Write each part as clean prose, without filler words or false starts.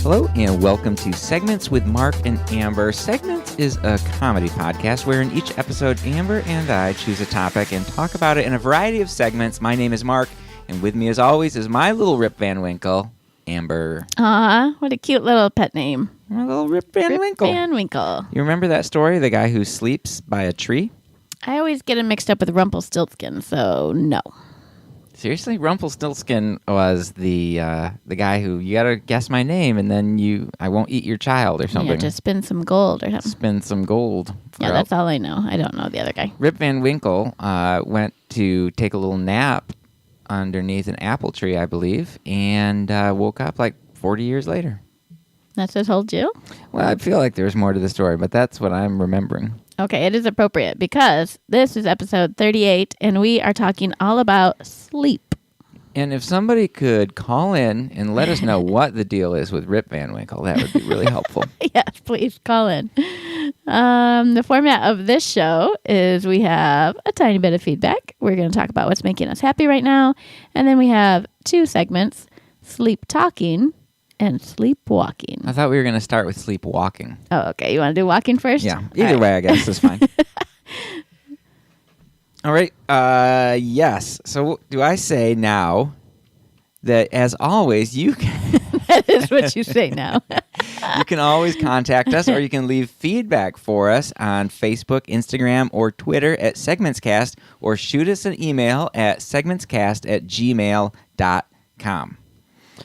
Hello and welcome to Segments with Mark and Amber. Segments is a comedy podcast where in each episode, Amber and I choose a topic and talk about it in a variety of segments. My name is Mark, and with me as always is my little Rip Van Winkle, Amber. Aw, what a cute little pet name. My little Rip Van Winkle. Van Winkle. You remember that story, the guy who sleeps by a tree? I always get him mixed up with Rumpelstiltskin, so no. Seriously? Rumpelstiltskin was the guy who, you gotta guess my name and then I won't eat your child or something. Yeah, just spin some gold or something. Spin some gold. Yeah, that's all I know. I don't know the other guy. Rip Van Winkle went to take a little nap underneath an apple tree, I believe, and woke up like 40 years later. That's what I told you? Well, I feel like there's more to the story, but that's what I'm remembering. Okay, it is appropriate because this is episode 38, and we are talking all about sleep. And if somebody could call in and let us know what the deal is with Rip Van Winkle, that would be really helpful. Yes, please call in. The format of this show is we have a tiny bit of feedback. We're going to talk about what's making us happy right now. And then we have two segments, sleep talking and sleepwalking. I thought we were going to start with sleepwalking. Oh, okay. You want to do walking first? Yeah. Either way, I guess is fine. All right. Yes. So do I say now that, as always, you can... That is what you say now. You can always contact us, or you can leave feedback for us on Facebook, Instagram, or Twitter at SegmentsCast, or shoot us an email at segmentscast@gmail.com.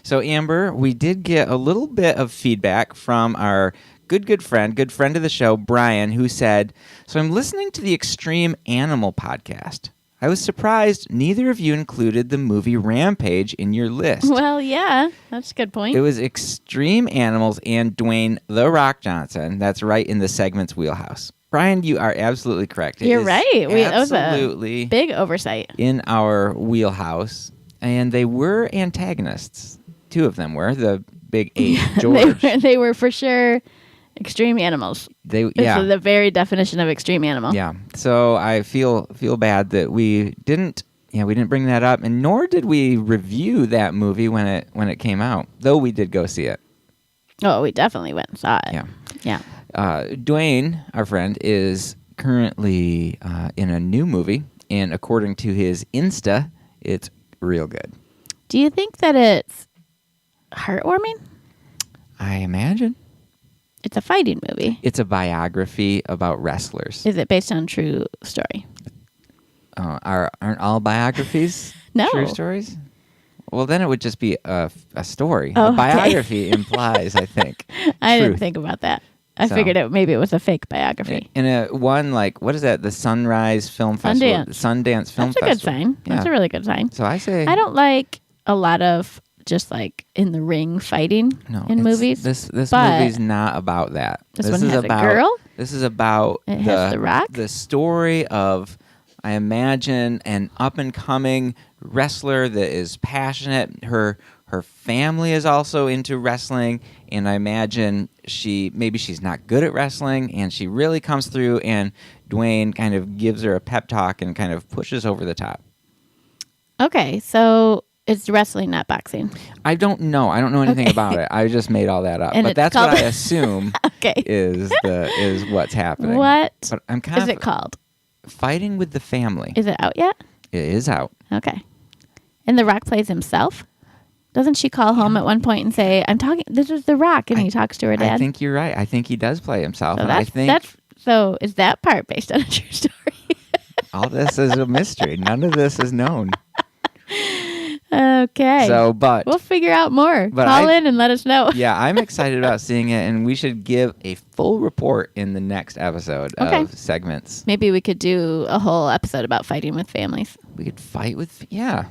So, Amber, we did get a little bit of feedback from our good friend of the show, Brian, who said, so I'm listening to the Extreme Animal podcast. I was surprised neither of you included the movie Rampage in your list. Well, yeah, that's a good point. It was Extreme Animals and Dwayne "The Rock" Johnson. That's right in the segment's wheelhouse. Brian, you are absolutely correct. You're right. That was absolutely a big oversight. In our wheelhouse. And they were antagonists. Two of them were. The big eight, George. they were for sure extreme animals. This is the very definition of extreme animal. Yeah. So I feel bad that we didn't bring that up, and nor did we review that movie when it came out, though we did go see it. Oh, we definitely went and saw it. Yeah. Yeah. Dwayne, our friend, is currently in a new movie, and according to his Insta, it's real good. Do you think that it's heartwarming? I imagine. It's a fighting movie. It's a biography about wrestlers. Is it based on true story? Aren't all biographies true stories? Well, then it would just be a story. Oh, a biography implies, I think, I truth. didn't think about that. I figured maybe it was a fake biography. In what is that? The Sunrise Film Festival. Sundance Film Festival. That's a good sign. Yeah. That's a really good sign. So I say... I don't like a lot of just like in the ring fighting in movies. This movie's not about that. This one has a girl? This is about The Rock? The story of, I imagine, an up-and-coming wrestler that is passionate. Her family is also into wrestling, and I imagine she's not good at wrestling, and she really comes through, and Dwayne kind of gives her a pep talk and kind of pushes over the top. Okay, so it's wrestling, not boxing. I don't know. I don't know anything about it. I just made all that up. And but that's what I assume is what's happening. What but I'm is it called? Fighting with the Family. Is it out yet? It is out. Okay. And The Rock plays himself? Doesn't she call home at one point and say, this is The Rock, and he talks to her dad? I think you're right. I think he does play himself. So so is that part based on a true story? All this is a mystery. None of this is known. Okay. So, but we'll figure out more. Call in and let us know. Yeah, I'm excited about seeing it, and we should give a full report in the next episode of Segments. Maybe we could do a whole episode about fighting with families. We could fight with, yeah.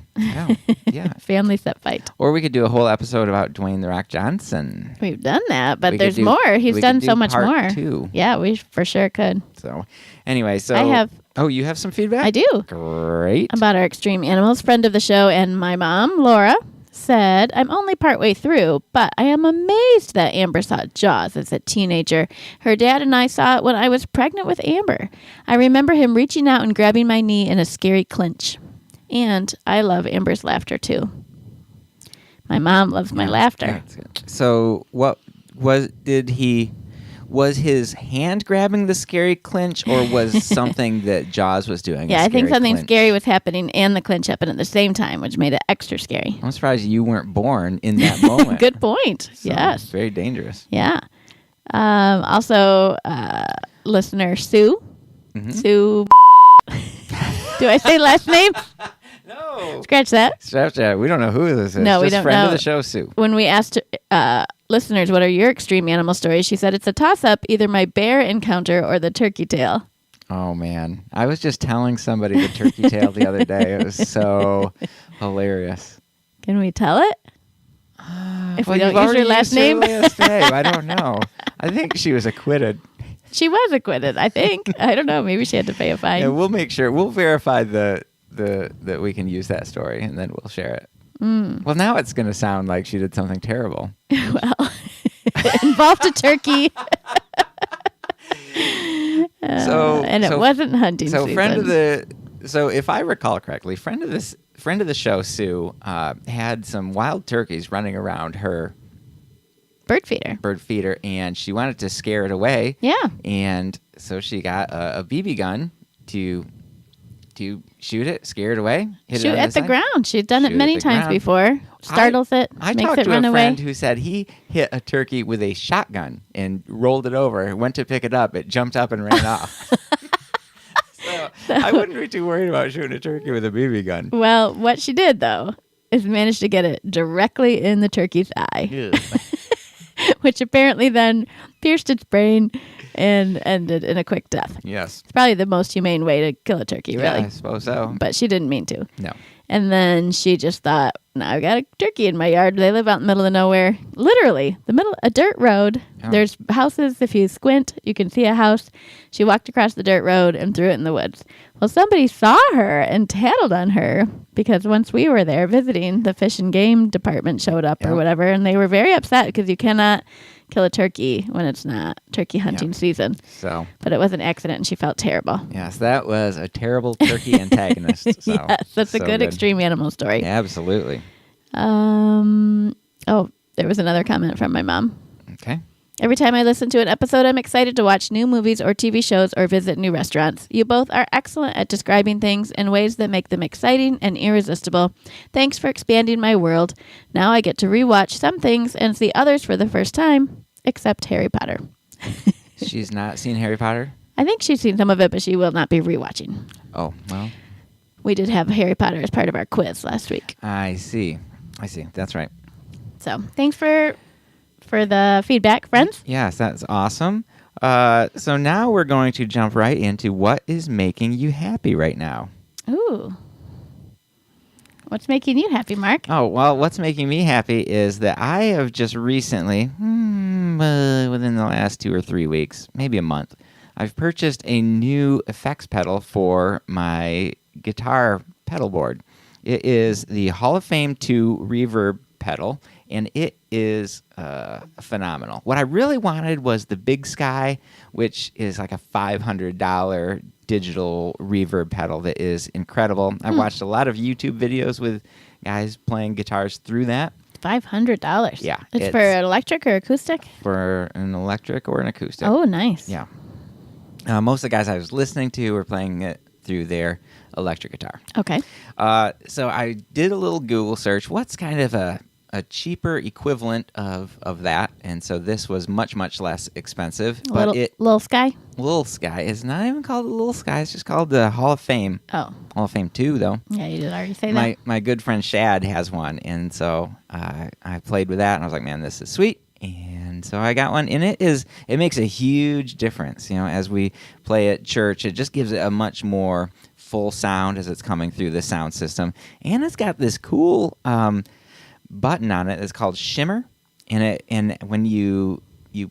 Families that fight. Or we could do a whole episode about Dwayne "The Rock" Johnson. We've done that, but there's more. He's done so much more. Part 2. Yeah, we for sure could. So, anyway, I have. Oh, you have some feedback? I do. Great. About our extreme animals. Friend of the show and my mom, Laura, said, I'm only partway through, but I am amazed that Amber saw Jaws as a teenager. Her dad and I saw it when I was pregnant with Amber. I remember him reaching out and grabbing my knee in a scary clinch. And I love Amber's laughter, too. My mom loves my laughter. Yeah, that's good. So what was his hand grabbing the scary clinch, or was something that Jaws was doing? Yeah, I think something clinch? scary was happening and the clinch happened at the same time, which made it extra scary. I'm surprised you weren't born in that moment. Good point. So, yes. Very dangerous. Yeah. Also, listener Sue. Mm-hmm. Sue. Do I say last name? No. Scratch that. Scratch that. We don't know who this is. No, we Just don't friend know. of the show, Sue. When we asked listeners, what are your extreme animal stories? She said it's a toss-up, either my bear encounter or the turkey tail. Oh, man. I was just telling somebody the turkey tail the other day. It was so hilarious. Can we tell it? If we don't you've use your already last used her name? last name. I don't know. I think she was acquitted. She was acquitted, I think. I don't know. Maybe she had to pay a fine. Yeah, we'll make sure. We'll verify that we can use that story, and then we'll share it. Well, now it's going to sound like she did something terrible. Well, it involved a turkey. And it wasn't hunting season. So if I recall correctly, friend of the show, Sue, had some wild turkeys running around her bird feeder, and she wanted to scare it away. Yeah. And so she got a BB gun to shoot it, scare it away, hit shoot it on at the side. ground. She'd done it Shoot many at the times ground. before. Startles it, I makes talked it to run a away. friend who said he hit a turkey with a shotgun and rolled it over. Went to pick it up, it jumped up and ran off. So I wouldn't be too worried about shooting a turkey with a BB gun. Well, what she did though is managed to get it directly in the turkey's eye, which apparently then pierced its brain and ended in a quick death. Yes. It's probably the most humane way to kill a turkey, really. Yeah, I suppose so. But she didn't mean to. No. And then she just thought, now I got a turkey in my yard. They live out in the middle of nowhere. Literally, a dirt road. Oh. There's houses. If you squint, you can see a house. She walked across the dirt road and threw it in the woods. Well, somebody saw her and tattled on her because once we were there visiting, the fish and game department showed up or whatever, and they were very upset because you cannot kill a turkey when it's not turkey hunting season. So, but it was an accident, and she felt terrible. yes, that was a terrible turkey antagonist. So, yes, that's a good extreme animal story. Yeah, absolutely. Oh, there was another comment from my mom. Okay. Every time I listen to an episode, I'm excited to watch new movies or TV shows or visit new restaurants. You both are excellent at describing things in ways that make them exciting and irresistible. Thanks for expanding my world. Now I get to rewatch some things and see others for the first time, except Harry Potter. She's not seen Harry Potter? I think she's seen some of it, but she will not be rewatching. Oh, well. We did have Harry Potter as part of our quiz last week. I see. That's right. So thanks for the feedback, friends. Yes, that's awesome. So now we're going to jump right into what is making you happy right now. Ooh. What's making you happy, Mark? Oh, well, what's making me happy is that I have just recently, within the last 2 or 3 weeks, maybe a month, I've purchased a new effects pedal for my guitar pedal board. It is the Hall of Fame 2 reverb pedal, and it is phenomenal. What I really wanted was the Big Sky, which is like a $500 digital reverb pedal that is incredible. I watched a lot of YouTube videos with guys playing guitars through that. $500. Yeah. It's for an electric or acoustic? For an electric or an acoustic. Oh, nice. Yeah. Most of the guys I was listening to were playing it through their electric guitar. Okay. So I did a little Google search. What's kind of a cheaper equivalent of that? And so this was much, much less expensive. Little Sky? Little Sky is not even called the Little Sky. It's just called the Hall of Fame. Oh. Hall of Fame 2, though. Yeah, you did already say that. My good friend Shad has one, and so I played with that, and I was like, man, this is sweet. And so I got one, and it makes a huge difference. As we play at church, it just gives it a much more full sound as it's coming through the sound system. And it's got this cool button on it that's called Shimmer, and when you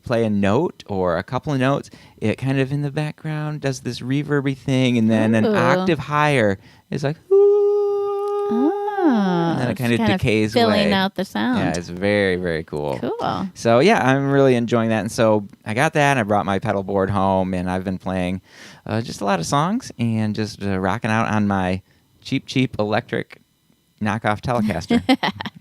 play a note or a couple of notes, it kind of in the background does this reverby thing, and then an octave higher is like, ooh. Oh, And then it kind of decays away. Filling out the sound. Yeah, it's very, very cool. Cool. So, yeah, I'm really enjoying that. And so I got that, and I brought my pedal board home, and I've been playing just a lot of songs and just rocking out on my cheap electric knockoff Telecaster.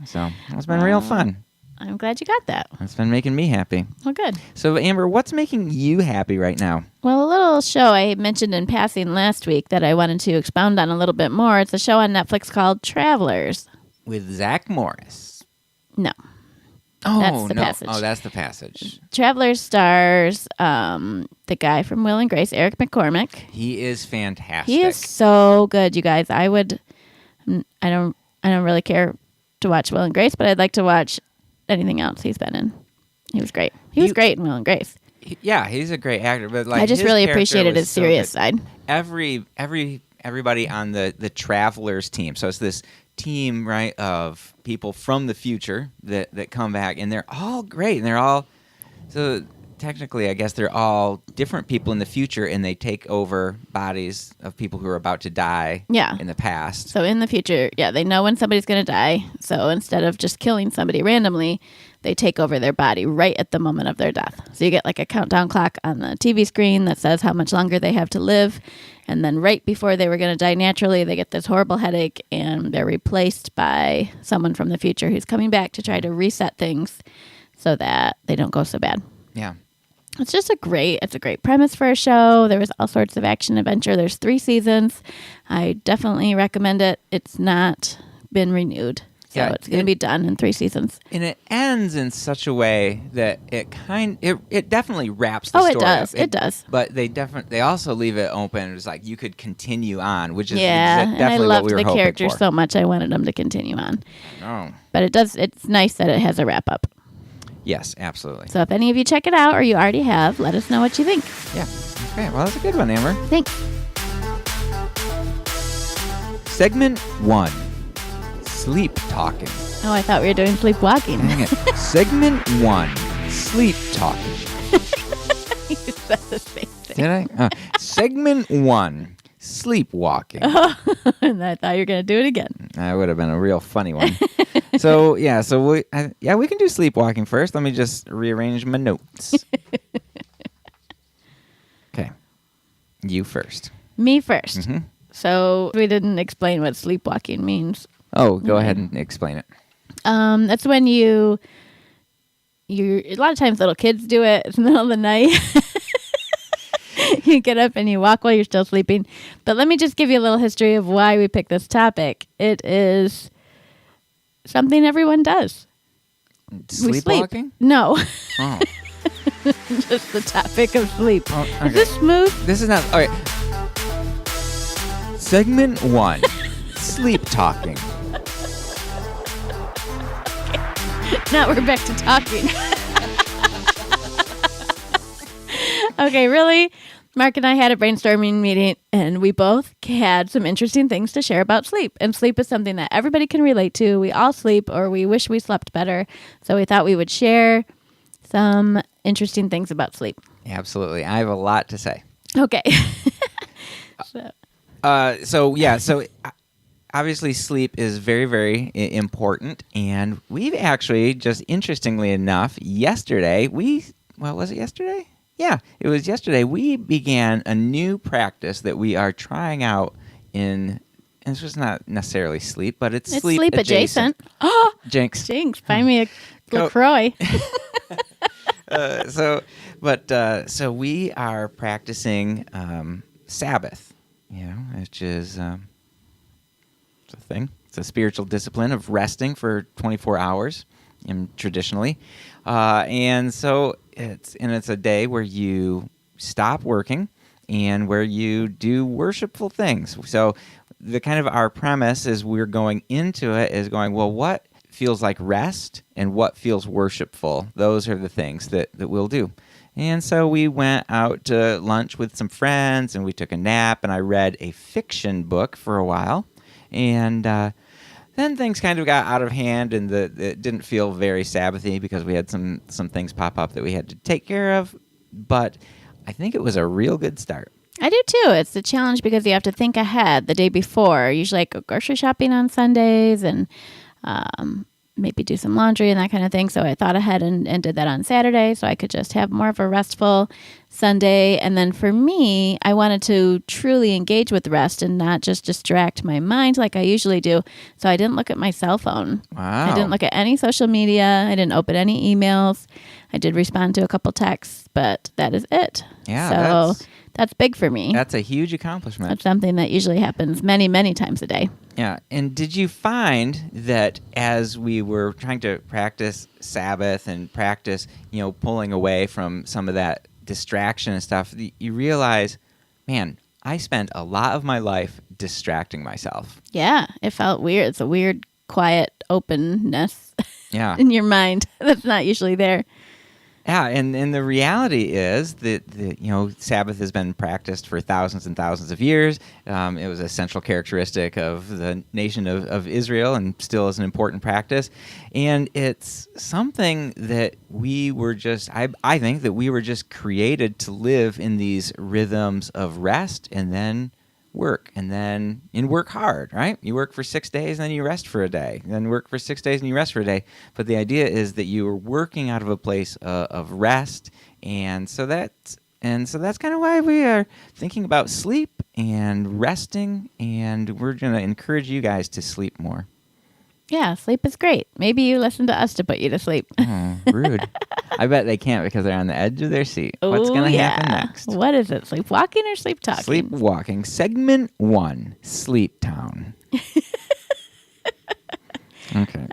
So it's been real fun. I'm glad you got that. It's been making me happy. Well, good. So, Amber, what's making you happy right now? Well, a little show I mentioned in passing last week that I wanted to expound on a little bit more. It's a show on Netflix called Travelers. With Zach Morris. No. Oh, That's the no. Passage. Oh, that's The Passage. Travelers stars the guy from Will and Grace, Eric McCormick. He is fantastic. He is so good, you guys. I don't really care to watch Will and Grace, but I'd like to watch anything else he's been in. He was great. He was great in Will and Grace. He's a great actor, but like I just his really character appreciated was his so serious good. side. Everybody on the Travelers team. So it's this team, right, of people from the future that come back, and they're all great, and they're all so technically, I guess they're all different people in the future, and they take over bodies of people who are about to die in the past. So in the future, they know when somebody's going to die. So instead of just killing somebody randomly, they take over their body right at the moment of their death. So you get like a countdown clock on the TV screen that says how much longer they have to live. And then right before they were going to die naturally, they get this horrible headache, and they're replaced by someone from the future who's coming back to try to reset things so that they don't go so bad. Yeah. It's just a great premise for a show. There was all sorts of action adventure. There's 3 seasons. I definitely recommend it. It's not been renewed. So it's going to be done in 3 seasons. And it ends in such a way that it definitely wraps the story it does. up. It does. But they also leave it open. It's like you could continue on, which is and I definitely what loved we were the hoping characters for. so much. I wanted them to continue on. Oh. But it's nice that it has a wrap up. Yes, absolutely. So if any of you check it out or you already have, let us know what you think. Yeah. Okay, well, that's a good one, Amber. Thanks. Segment 1. Sleep talking. Oh, I thought we were doing sleepwalking. Dang it. Segment 1. Sleep talking. You said the same thing. Did I? Segment 1. Sleepwalking. And I thought you were going to do it again. That would have been a real funny one. So we can do sleepwalking first. Let me just rearrange my notes. Okay. You first. Me first. Mm-hmm. So we didn't explain what sleepwalking means. Oh, go ahead and explain it. That's when you a lot of times little kids do it in the middle of the night. You get up and you walk while you're still sleeping. But let me just give you a little history of why we picked this topic. It is something everyone does. Sleepwalking? No. Oh. Just the topic of sleep. Oh, okay. Is this smooth? This is not... All right. Segment 1. Sleep talking. Now we're back to talking. Okay, really? Mark and I had a brainstorming meeting, and we both had some interesting things to share about sleep. And sleep is something that everybody can relate to. We all sleep, or we wish we slept better. So we thought we would share some interesting things about sleep. Absolutely. I have a lot to say. Okay. So obviously sleep is very, very important. And we've actually, just interestingly enough, was it yesterday? Yeah, it was yesterday. We began a new practice that we are trying out and it's just not necessarily sleep, but it's sleep adjacent. Oh, Jinx. Find me a LaCroix. So we are practicing Sabbath, which is it's a thing. It's a spiritual discipline of resting for 24 hours, traditionally, and so it's a day where you stop working and where you do worshipful things. So the kind of our premise is we're going into it is going, well, what feels like rest and what feels worshipful? Those are the things that we'll do. And so we went out to lunch with some friends and we took a nap and I read a fiction book for a while. And then things kind of got out of hand and it didn't feel very Sabbathy because we had some things pop up that we had to take care of. But I think it was a real good start. I do too. It's a challenge because you have to think ahead the day before. Usually I go grocery shopping on Sundays and maybe do some laundry and that kind of thing. So I thought ahead and did that on Saturday so I could just have more of a restful Sunday. And then for me, I wanted to truly engage with rest and not just distract my mind like I usually do. So I didn't look at my cell phone. Wow. I didn't look at any social media. I didn't open any emails. I did respond to a couple texts, but that is it. Yeah, so that's big for me. That's a huge accomplishment. That's something that usually happens many, many times a day. Yeah. And did you find that as we were trying to practice Sabbath and practice, pulling away from some of that distraction and stuff, you realize, man, I spent a lot of my life distracting myself. Yeah, it felt weird. It's a weird, quiet openness Yeah. in your mind that's not usually there. Yeah, and the reality is that Sabbath has been practiced for thousands and thousands of years. It was a central characteristic of the nation of Israel, and still is an important practice. And it's something that we were just, I think that we were just created to live in these rhythms of rest and then work, and work hard, right? You work for 6 days and then you rest for a day, then work for 6 days and you rest for a day. But the idea is that you are working out of a place of rest, and so that's kind of why we are thinking about sleep and resting, and we're going to encourage you guys to sleep more. Yeah, sleep is great. Maybe you listen to us to put you to sleep. Oh, rude. I bet they can't because they're on the edge of their seat. What's going to happen next? What is it? Sleepwalking or sleep talking? Sleepwalking. Segment 1, Sleep Town. Okay.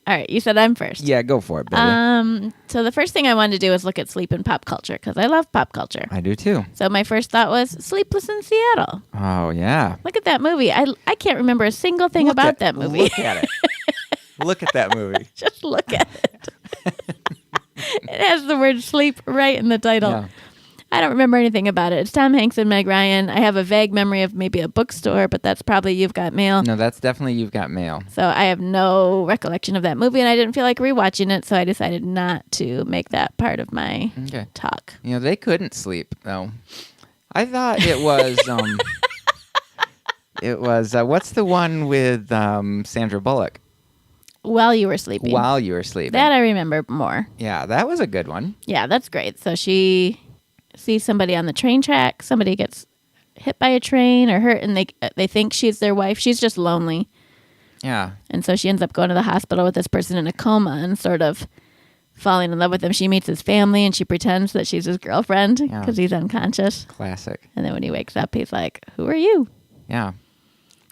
All right, you said I'm first. Yeah, go for it, baby. So the first thing I wanted to do was look at sleep in pop culture because I love pop culture. I do too. So my first thought was Sleepless in Seattle. Oh, yeah. Look at that movie. I can't remember a single thing about that movie. Look at it. Look at that movie. Just look at it. It has the word sleep right in the title. Yeah. I don't remember anything about it. It's Tom Hanks and Meg Ryan. I have a vague memory of maybe a bookstore, but that's probably You've Got Mail. No, that's definitely You've Got Mail. So I have no recollection of that movie, and I didn't feel like rewatching it, so I decided not to make that part of my talk. They couldn't sleep, though. I thought it was... it was... what's the one with Sandra Bullock? While You Were Sleeping. While You Were Sleeping. That I remember more. Yeah, that was a good one. Yeah, that's great. So she sees somebody on the train track. Somebody gets hit by a train or hurt, and they think she's their wife. She's just lonely. Yeah. And so she ends up going to the hospital with this person in a coma and sort of falling in love with him. She meets his family, and she pretends that she's his girlfriend because he's unconscious. Classic. And then when he wakes up, he's like, "Who are you?" Yeah.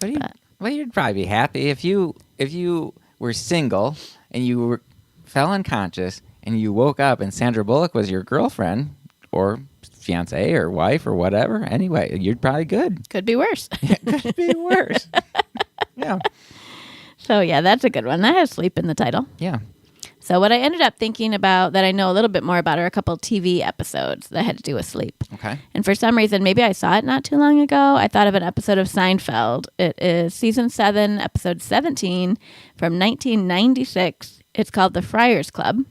But you'd probably be happy if you were single and you fell unconscious and you woke up and Sandra Bullock was your girlfriend or fiance or wife or whatever. Anyway, you're probably good. Could be worse. It could be worse. Yeah. So yeah, that's a good one. That has sleep in the title. Yeah. So what I ended up thinking about that I know a little bit more about are a couple TV episodes that had to do with sleep. Okay. And for some reason, maybe I saw it not too long ago, I thought of an episode of Seinfeld. It is season 7, episode 17 from 1996. It's called The Friars Club.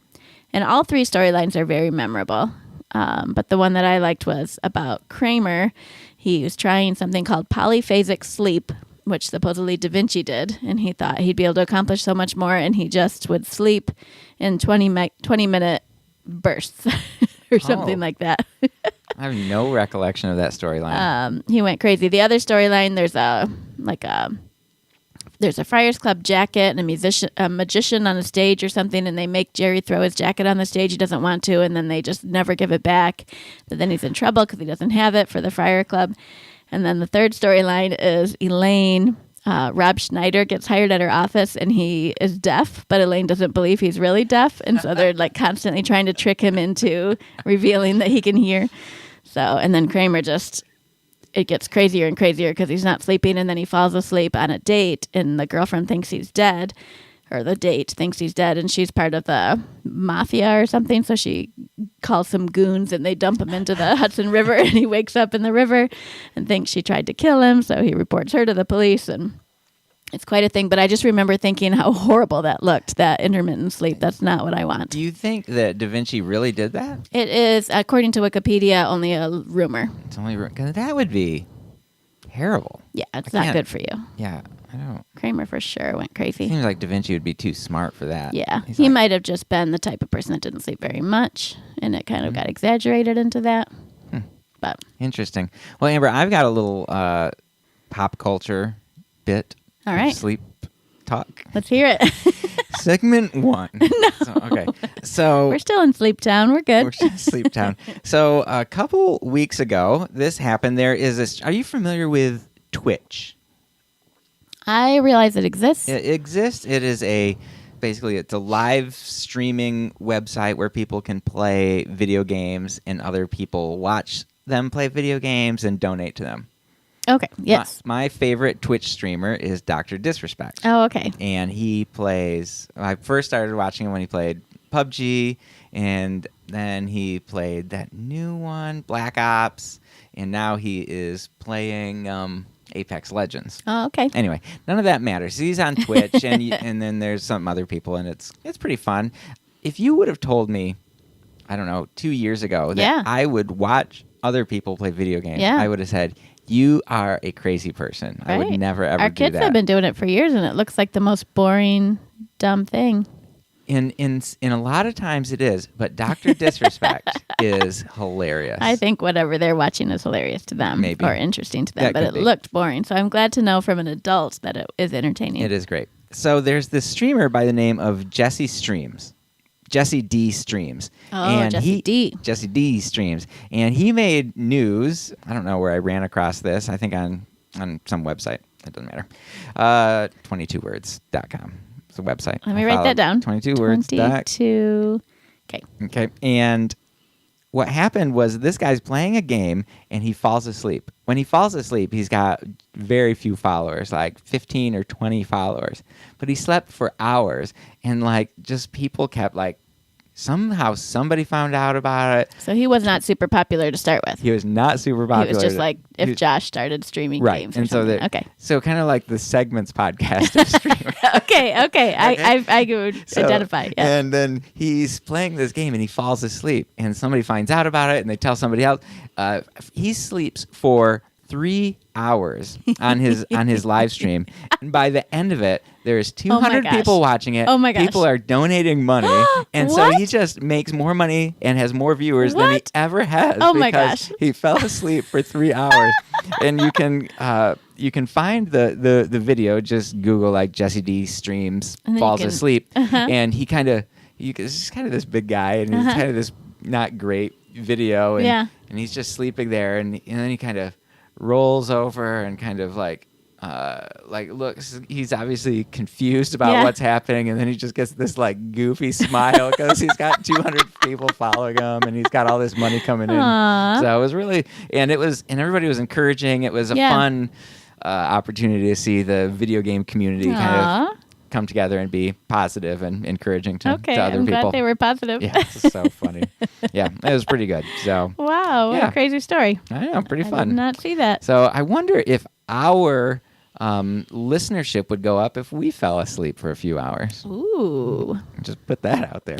And all 3 storylines are very memorable. But the one that I liked was about Kramer. He was trying something called polyphasic sleep, which supposedly Da Vinci did, and he thought he'd be able to accomplish so much more, and he just would sleep in 20-minute bursts or something like that. I have no recollection of that storyline. He went crazy. The other storyline, there's a Friars Club jacket and a magician on a stage or something, and they make Jerry throw his jacket on the stage. He doesn't want to, and then they just never give it back. But then he's in trouble because he doesn't have it for the Friar Club. And then the third storyline is Elaine. Rob Schneider gets hired at her office, and he is deaf, but Elaine doesn't believe he's really deaf. And so they're like constantly trying to trick him into revealing that he can hear. So, and then Kramer it gets crazier and crazier because he's not sleeping, and then he falls asleep on a date, and the girlfriend thinks he's dead, or the date thinks he's dead, and she's part of the mafia or something, so she calls some goons, and they dump him into the Hudson River, and he wakes up in the river and thinks she tried to kill him, so he reports her to the police, and it's quite a thing. But I just remember thinking how horrible that looked, that intermittent sleep. That's not what I want. Do you think that Da Vinci really did that? It is, according to Wikipedia, only a rumor. It's only because that would be terrible. Yeah, it's not good for you. Yeah, I don't. Kramer for sure went crazy. Seems like Da Vinci would be too smart for that. Yeah, He's he like, might have just been the type of person that didn't sleep very much, and it kind of got exaggerated into that. But Interesting. Well, Amber, I've got a little pop culture bit. All of right. Sleep talk. let's hear it. Segment 1. Okay. So We're still in Sleep Town. We're good. we're just Sleep Town. So a couple weeks ago, this happened. There is this. Are you familiar with Twitch? I realize it exists. It exists. It is basically it's a live streaming website where people can play video games and other people watch them play video games and donate to them. Okay. Yes. My favorite Twitch streamer is Dr. Disrespect. Oh, okay. And he plays. I first started watching him when he played PUBG, and then he played that new one, Black Ops, and now he is playing Apex Legends. Oh, okay. Anyway, none of that matters. He's on Twitch, and then there's some other people, and it's pretty fun. If you would have told me, I don't know, 2 years ago that I would watch other people play video games, I would have said, you are a crazy person. Right. I would never, ever Our do kids that. have been doing it for years, and it looks like the most boring, dumb thing. In a lot of times it is, but Dr. Disrespect is hilarious. I think whatever they're watching is hilarious to them Maybe. or interesting to them, That but it could be. looked boring. So I'm glad to know from an adult that it is entertaining. It is great. So there's this streamer by the name of Jesse Streams. Jesse D Streams. Oh, Jesse D. Jesse D Streams. And he made news. I don't know where I ran across this. I think on some website. It doesn't matter. 22words.com. It's a website. Let me write that down. 22words. 22. Okay. Okay. And what happened was this guy's playing a game and he falls asleep. When he falls asleep, he's got very few followers, like 15 or 20 followers. But he slept for hours, and like just people kept like somehow somebody found out about it. So he was not super popular to start with. He was not super popular. He was just like He if was- Josh started streaming right. games or And so something. that Okay. So kind of like the Segments podcast of streamers. Okay. I could So- identify. Yeah. And then he's playing this game and he falls asleep, and somebody finds out about it and they tell somebody else. He sleeps for 3 hours on his live stream, and by the end of it, there's 200 gosh. people watching it. Oh my gosh. People are donating money, and so What? he just makes more money and has more viewers than he What? ever has. Oh my because gosh. he fell asleep for 3 hours, and you can find the video. Just Google like Jesse D Streams And then you falls can- asleep, Uh-huh. and he's kind of this big guy, and he's kind of this not great video, and, Yeah. and he's just sleeping there, and then he kind of rolls over and kind of like looks. He's obviously confused about Yeah. what's happening, and then he just gets this like goofy smile because he's got 200 people following him, and he's got all this money coming in. Aw. So it was really, and everybody was encouraging. It was a Yeah. fun opportunity to see the video game community kind Aw. of come together and be positive and encouraging to Okay. other I'm people. glad they were positive. Yeah, it's so funny. Yeah, it was pretty good. So Wow. What Yeah. a crazy story. I know, pretty I fun. did not see that. So I wonder if our listenership would go up if we fell asleep for a few hours. Ooh. Just put that out there.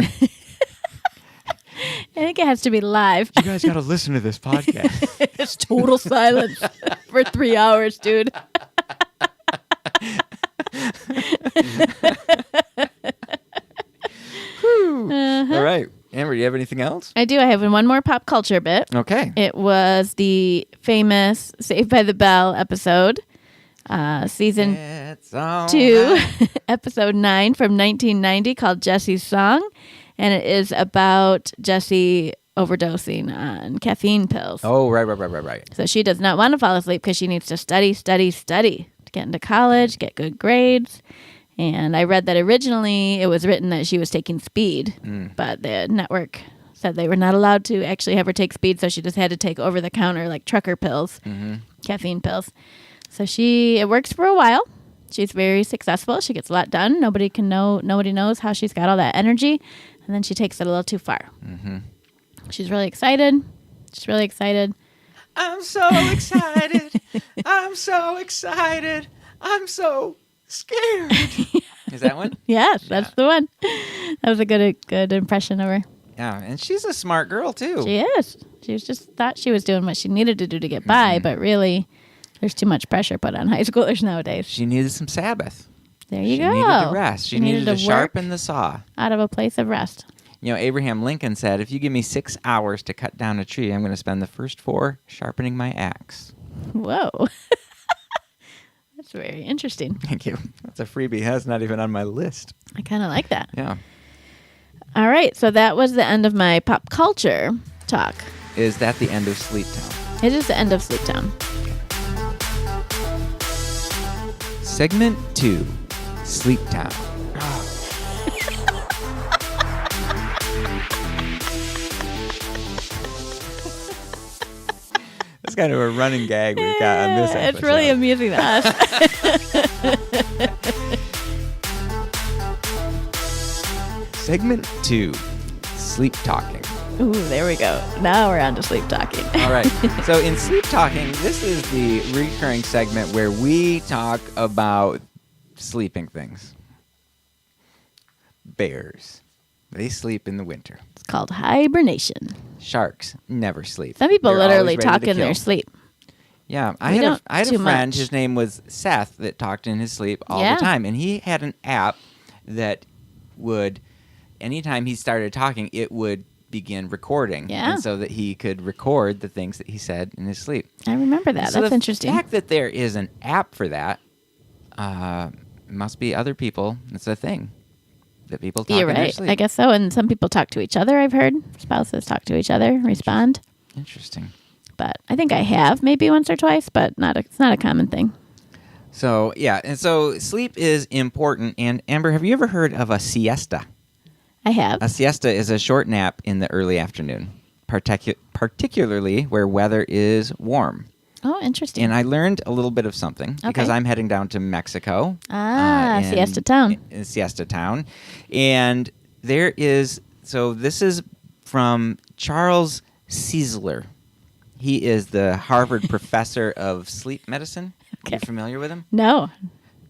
I think it has to be live. You guys got to listen to this podcast. It's total silence for 3 hours, dude. All right. Amber, do you have anything else? I do. I have one more pop culture bit. Okay. It was the famous Saved by the Bell episode, season It's all 2, right. episode 9 from 1990 called Jesse's Song. And it is about Jessie overdosing on caffeine pills. Oh, right. So she does not want to fall asleep because she needs to study to get into college, get good grades. And I read that originally it was written that she was taking speed, but the network said they were not allowed to actually have her take speed, so she just had to take over-the-counter like trucker pills, caffeine pills. So it works for a while. She's very successful. She gets a lot done. Nobody knows how she's got all that energy, and then she takes it a little too far. She's really excited. I'm so excited. I'm so excited. I'm so scared. Is that one? Yes, that's the one. That was a good impression of her. Yeah, and she's a smart girl too. She is. She just thought she was doing what she needed to do to get by, but really, there's too much pressure put on high schoolers nowadays. She needed some Sabbath. There you She go. needed to rest. She needed to work sharpen the saw. out of a place of rest. Abraham Lincoln said, if you give me 6 hours to cut down a tree, I'm going to spend the first 4 sharpening my axe. Whoa. That's very interesting. Thank you. That's a freebie. That's not even on my list. I kind of like that. Yeah. All right. So that was the end of my pop culture talk. Is that the end of Sleep Town? It is the end of Sleep Town. Segment 2, Sleep Town. That's kind of a running gag we've got on this episode. It's really amusing to us. Segment 2, Sleep Talking. Ooh, there we go. Now we're on to sleep talking. All right. So in Sleep Talking, this is the recurring segment where we talk about sleeping things. Bears. They sleep in the winter. It's called hibernation. Sharks never sleep. Some people They're literally always ready talk to in their kill. sleep. Yeah, We I had don't a too friend, much. his name was Seth, that talked in his sleep all Yeah. the time. And he had an app that would, anytime he started talking, it would begin recording. Yeah. And so that he could record the things that he said in his sleep. I remember that. So That's the interesting. fact that there is an app for that must be other people. It's a thing that people talk You're in their right. sleep. I guess so. And some people talk to each other, I've heard. Spouses talk to each other, respond. Interesting. But I think I have maybe once or twice, but it's not a common thing. So, yeah. And so sleep is important. And Amber, have you ever heard of a siesta? I have. A siesta is a short nap in the early afternoon, particularly where weather is warm. Oh, interesting. And I learned a little bit of something because I'm heading down to Mexico. Siesta Town. In Siesta Town. And there is, so this is from Charles Czeisler. He is the Harvard professor of sleep medicine. Okay. You familiar with him? No.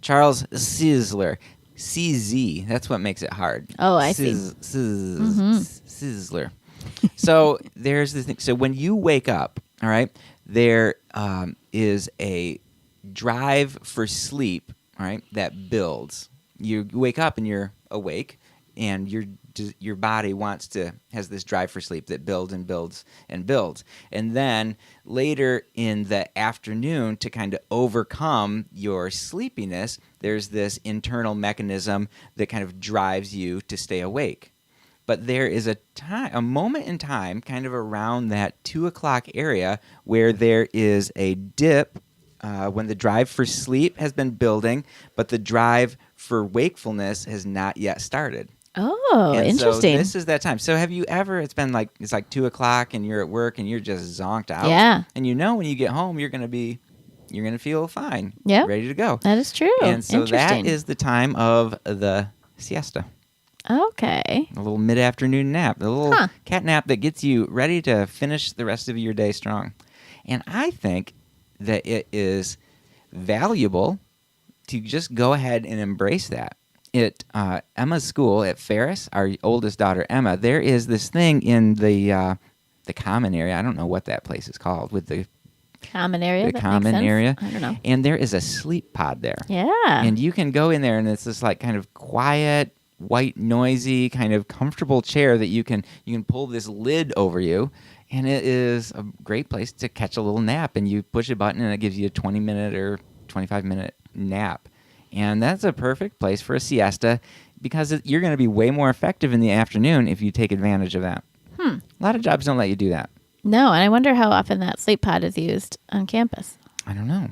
Charles Czeisler. CZ. That's what makes it hard. Oh, I see. Czeisler. So there's the thing. So when you wake up, all right, there is a drive for sleep, all right, that builds. You wake up and you're awake, and your body has this drive for sleep that builds and builds and builds. And then later in the afternoon, to kind of overcome your sleepiness, there's this internal mechanism that kind of drives you to stay awake. But there is a moment in time, kind of around that 2 o'clock area, where there is a dip when the drive for sleep has been building, but the drive for wakefulness has not yet started. Oh, And interesting. So this is that time. So have you ever? It's like 2 o'clock, and you're at work, and you're just zonked out. Yeah. And when you get home, you're gonna feel fine. Yep. Ready to go. That is true. And so Interesting. that is the time of the siesta. Okay. A little mid-afternoon nap, a little Huh. cat nap that gets you ready to finish the rest of your day strong. And I think that it is valuable to just go ahead and embrace that. At Emma's school at Ferris, our oldest daughter Emma, there is this thing in the common area. I don't know what that place is called, with the Common area. that makes common sense. area. I don't know. And there is a sleep pod there. Yeah. And you can go in there, and it's this like kind of quiet, white, noisy, kind of comfortable chair that you can pull this lid over you, and it is a great place to catch a little nap. And you push a button, and it gives you a 20-minute or 25-minute nap. And that's a perfect place for a siesta because you're going to be way more effective in the afternoon if you take advantage of that. A lot of jobs don't let you do that. No, and I wonder how often that sleep pod is used on campus. I don't know.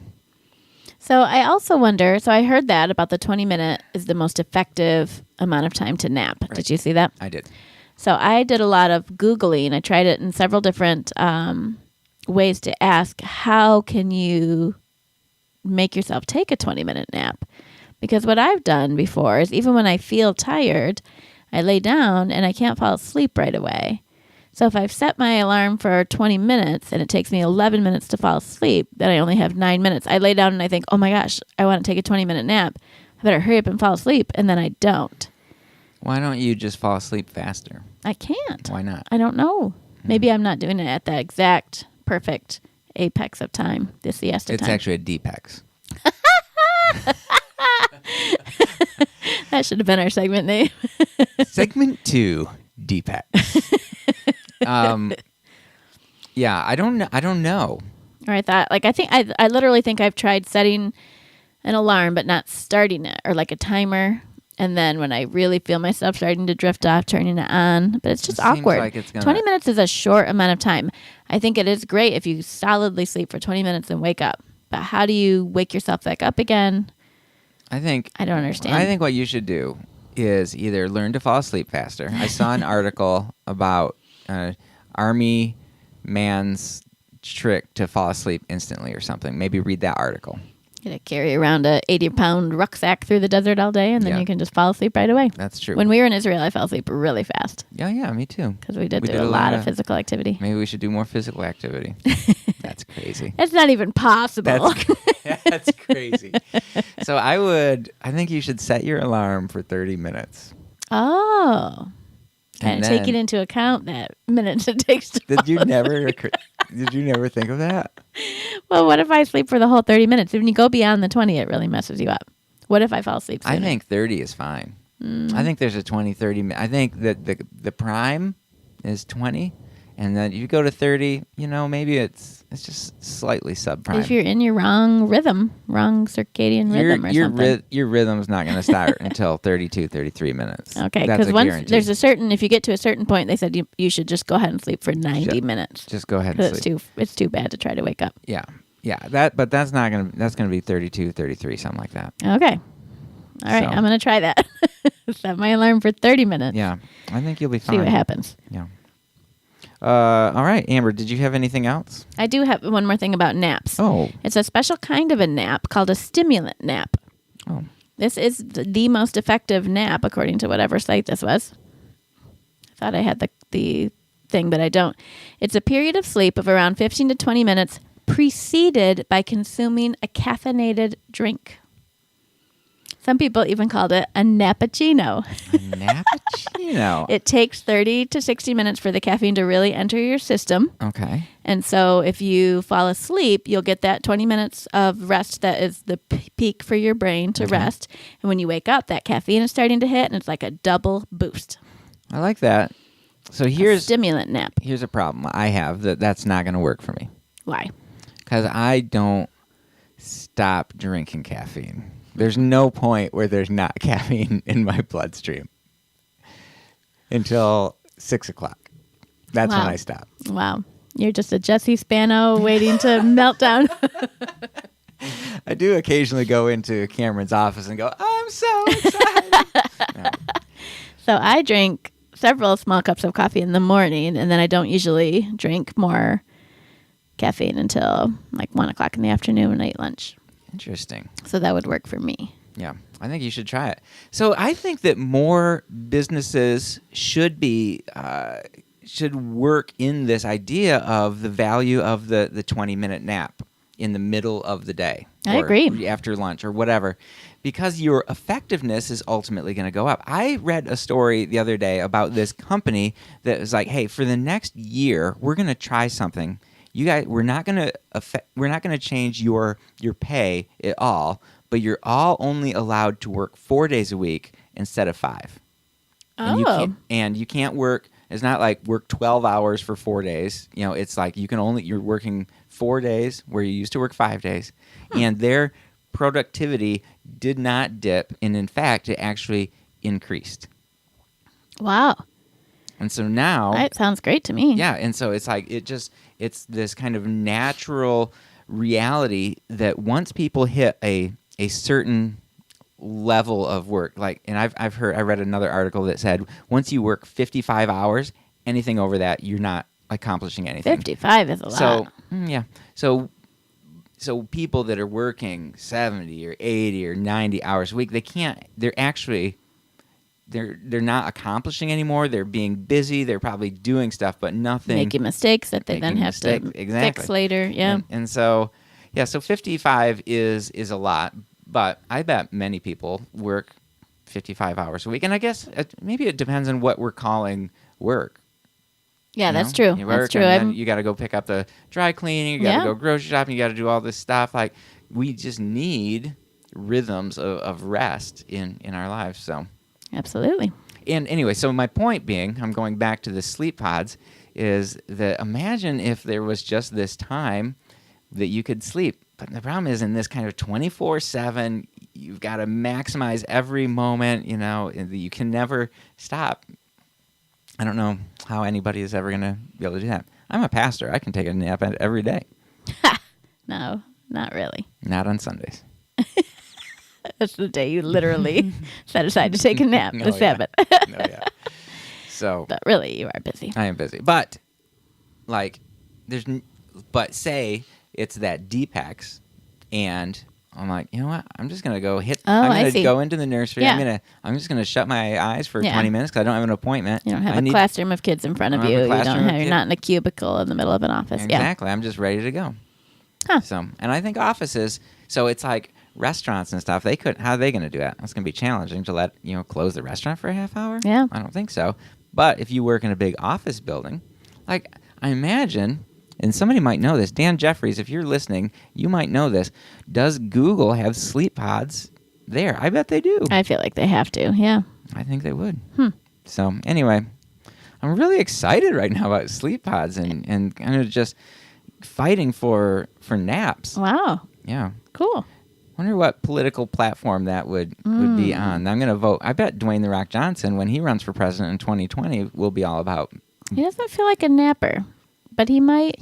So I also wonder, so I heard that about the 20-minute is the most effective amount of time to nap. Right. Did you see that? I did. So I did a lot of Googling. I tried it in several different ways to ask, how can you make yourself take a 20-minute nap? Because what I've done before is even when I feel tired, I lay down and I can't fall asleep right away. So if I've set my alarm for 20 minutes and it takes me 11 minutes to fall asleep, then I only have 9 minutes. I lay down and I think, oh my gosh, I want to take a 20-minute nap. I better hurry up and fall asleep. And then I don't. Why don't you just fall asleep faster? I can't. Why not? I don't know. Maybe I'm not doing it at that exact perfect apex of time, the siesta It's time. actually a depex. That should have been our segment name. Segment 2, Deepak. Yeah, I don't know. Or I thought, like, I literally think I've tried setting an alarm but not starting it, or like a timer. And then when I really feel myself starting to drift off, turning it on. But it's just It seems awkward. like it's gonna- 20 minutes is a short amount of time. I think it is great if you solidly sleep for 20 minutes and wake up. But how do you wake yourself back up again? I don't understand. I think what you should do is either learn to fall asleep faster. I saw an article about Army man's trick to fall asleep instantly or something. Maybe read that article. You gotta carry around a 80-pound rucksack through the desert all day, and then Yeah. you can just fall asleep right away. That's true. When we were in Israel, I fell asleep really fast Yeah, me too. because we did a lot of physical activity. Maybe we should do more physical activity. That's crazy. It's not even possible. That's crazy. So I think you should set your alarm for 30 minutes. Oh. And And taking then- into account that minutes it takes to Did you never think of that? Well, what if I sleep for the whole 30 minutes? When you go beyond the 20, it really messes you up. What if I fall asleep sooner? I think 30 is fine. I think there's a 20, 30 minute. I think that the prime is 20, and then you go to 30, maybe it's just slightly subprime. If you're in your wrong rhythm, wrong circadian rhythm or something. Your rhythm's not going to start until 32, 33 minutes. Okay, That's because a once guarantee. if you get to a certain point, they said you should just go ahead and sleep for 90 minutes. Just go ahead and 'Cause sleep. it's too bad to try to wake up. Yeah. But that's going to be 32, 33, something like that. Okay. All right, So- I'm going to try that. Set my alarm for 30 minutes. Yeah. I think you'll be See fine. what happens. Yeah. All right, Amber, did you have anything else? I do have one more thing about naps. Oh. It's a special kind of a nap called a stimulant nap. Oh. This is the most effective nap, according to whatever site this was. I thought I had the thing, but I don't. It's a period of sleep of around 15 to 20 minutes preceded by consuming a caffeinated drink. Some people even called it a nappuccino. Nappuccino. It takes 30 to 60 minutes for the caffeine to really enter your system. Okay. And so if you fall asleep, you'll get that 20 minutes of rest that is the peak for your brain to rest. And when you wake up, that caffeine is starting to hit, and it's like a double boost. I like that. So A here's stimulant nap. a problem I have that's not going to work for me Why? because I don't stop drinking caffeine. There's no point where there's not caffeine in my bloodstream until 6 o'clock. That's when Wow. I stop. Wow. You're just a Jesse Spano waiting to melt down. I do occasionally go into Cameron's office and go, I'm so excited. No. So I drink several small cups of coffee in the morning, and then I don't usually drink more caffeine until like 1 o'clock in the afternoon when I eat lunch. Interesting. So that would work for me. Yeah, I think you should try it. So I think that more businesses should work in this idea of the value of the 20-minute nap in the middle of the day. I or agree. After lunch or whatever, because your effectiveness is ultimately going to go up. I read a story the other day about this company that was like, hey, for the next year, we're going to try something. You guys, we're not going to change your pay at all, but you're all only allowed to work 4 days a week instead of 5. And you can't work. It's not like work 12 hours for 4 days. It's like you're working 4 days where you used to work 5 days, and their productivity did not dip, and in fact, it actually increased. Wow. And so now, That sounds great to me. yeah, and so it's like it's this kind of natural reality that once people hit a certain level of work, and I read another article that said once you work 55 hours, anything over that, you're not accomplishing anything. 55 is a lot. So yeah, so people that are working 70 or 80 or 90 hours a week, they're not accomplishing anymore. They're being busy. They're probably doing stuff, but nothing. Making mistakes that they then Making have to mistakes, exactly. fix later. Yeah. And so, yeah, so 55 is a lot, but I bet many people work 55 hours a week. And I guess maybe it depends on what we're calling work. Yeah, that's true. You work, That's true. and then you got to go pick up the dry cleaning. You got to Yeah. go grocery shopping. You got to do all this stuff. Like, we just need rhythms of rest in our lives. So Absolutely. And anyway, so my point being, I'm going back to the sleep pods, is that imagine if there was just this time that you could sleep. But the problem is in this kind of 24/7, you've got to maximize every moment, you can never stop. I don't know how anybody is ever going to be able to do that. I'm a pastor. I can take a nap every day. No, not really. Not on Sundays. That's the day you literally set aside to take a nap, the Sabbath. No, yeah. So, But really, you are busy. I am busy. But, but say it's that Deepex, and I'm like, you know what? I'm just gonna go I'm gonna go into the nursery. Yeah. I'm just gonna shut my eyes for Yeah. 20 minutes because I don't have an appointment. You don't have a classroom of kids in front of you. You're not in a cubicle in the middle of an office. Exactly. I'm just ready to go. Huh. So, and I think offices. So it's like restaurants and stuff. How are they going to do that? It's going to be challenging to let close the restaurant for a half hour. Yeah. I don't think so. But if you work in a big office building, I imagine, and somebody might know this, Dan Jeffries, if you're listening, you might know this. Does Google have sleep pods there? I bet they do. I feel like they have to. Yeah. I think they would. So anyway, I'm really excited right now about sleep pods and kind of just fighting for naps. Wow. Yeah. Cool. Wonder what political platform that would be on. I'm going to vote. I bet Dwayne "The Rock" Johnson, when he runs for president in 2020, will be all about. He doesn't feel like a napper, but he might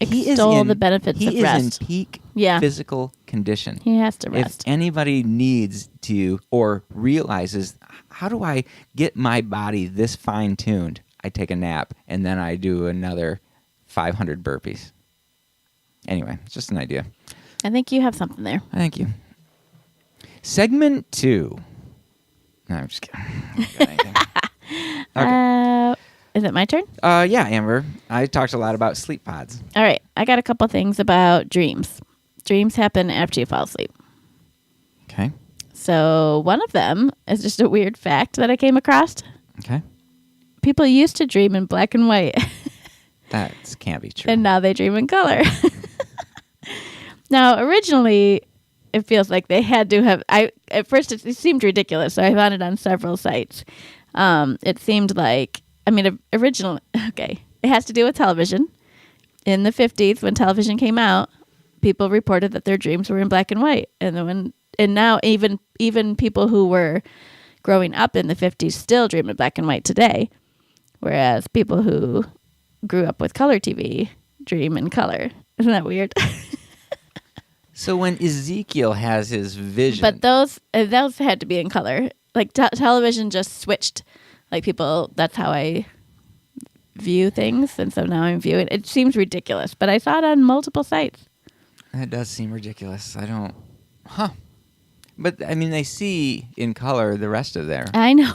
extol the benefits of rest. He is in peak physical condition. He has to rest. If anybody needs to or realizes, how do I get my body this fine-tuned? I take a nap, and then I do another 500 burpees. Anyway, it's just an idea. I think you have something there. Thank you. Segment 2. No, I'm just kidding. I don't got anything. Okay. Is it my turn? Yeah, Amber. I talked a lot about sleep pods. All right. I got a couple things about dreams. Dreams happen after you fall asleep. Okay. So one of them is just a weird fact that I came across. Okay. People used to dream in black and white. That can't be true. And now they dream in color. Now, originally, it feels like they had to have. At first, it seemed ridiculous, so I found it on several sites. It seemed like, originally, okay, it has to do with television. In the 50s, when television came out, people reported that their dreams were in black and white, and now even people who were growing up in the 50s still dream in black and white today, whereas people who grew up with color TV dream in color. Isn't that weird? So when Ezekiel has his vision, but those had to be in color. Like television just switched. Like people, that's how I view things, and so now I'm viewing. It seems ridiculous, but I saw it on multiple sites. That does seem ridiculous. I don't, But they see in color the rest of there. I know.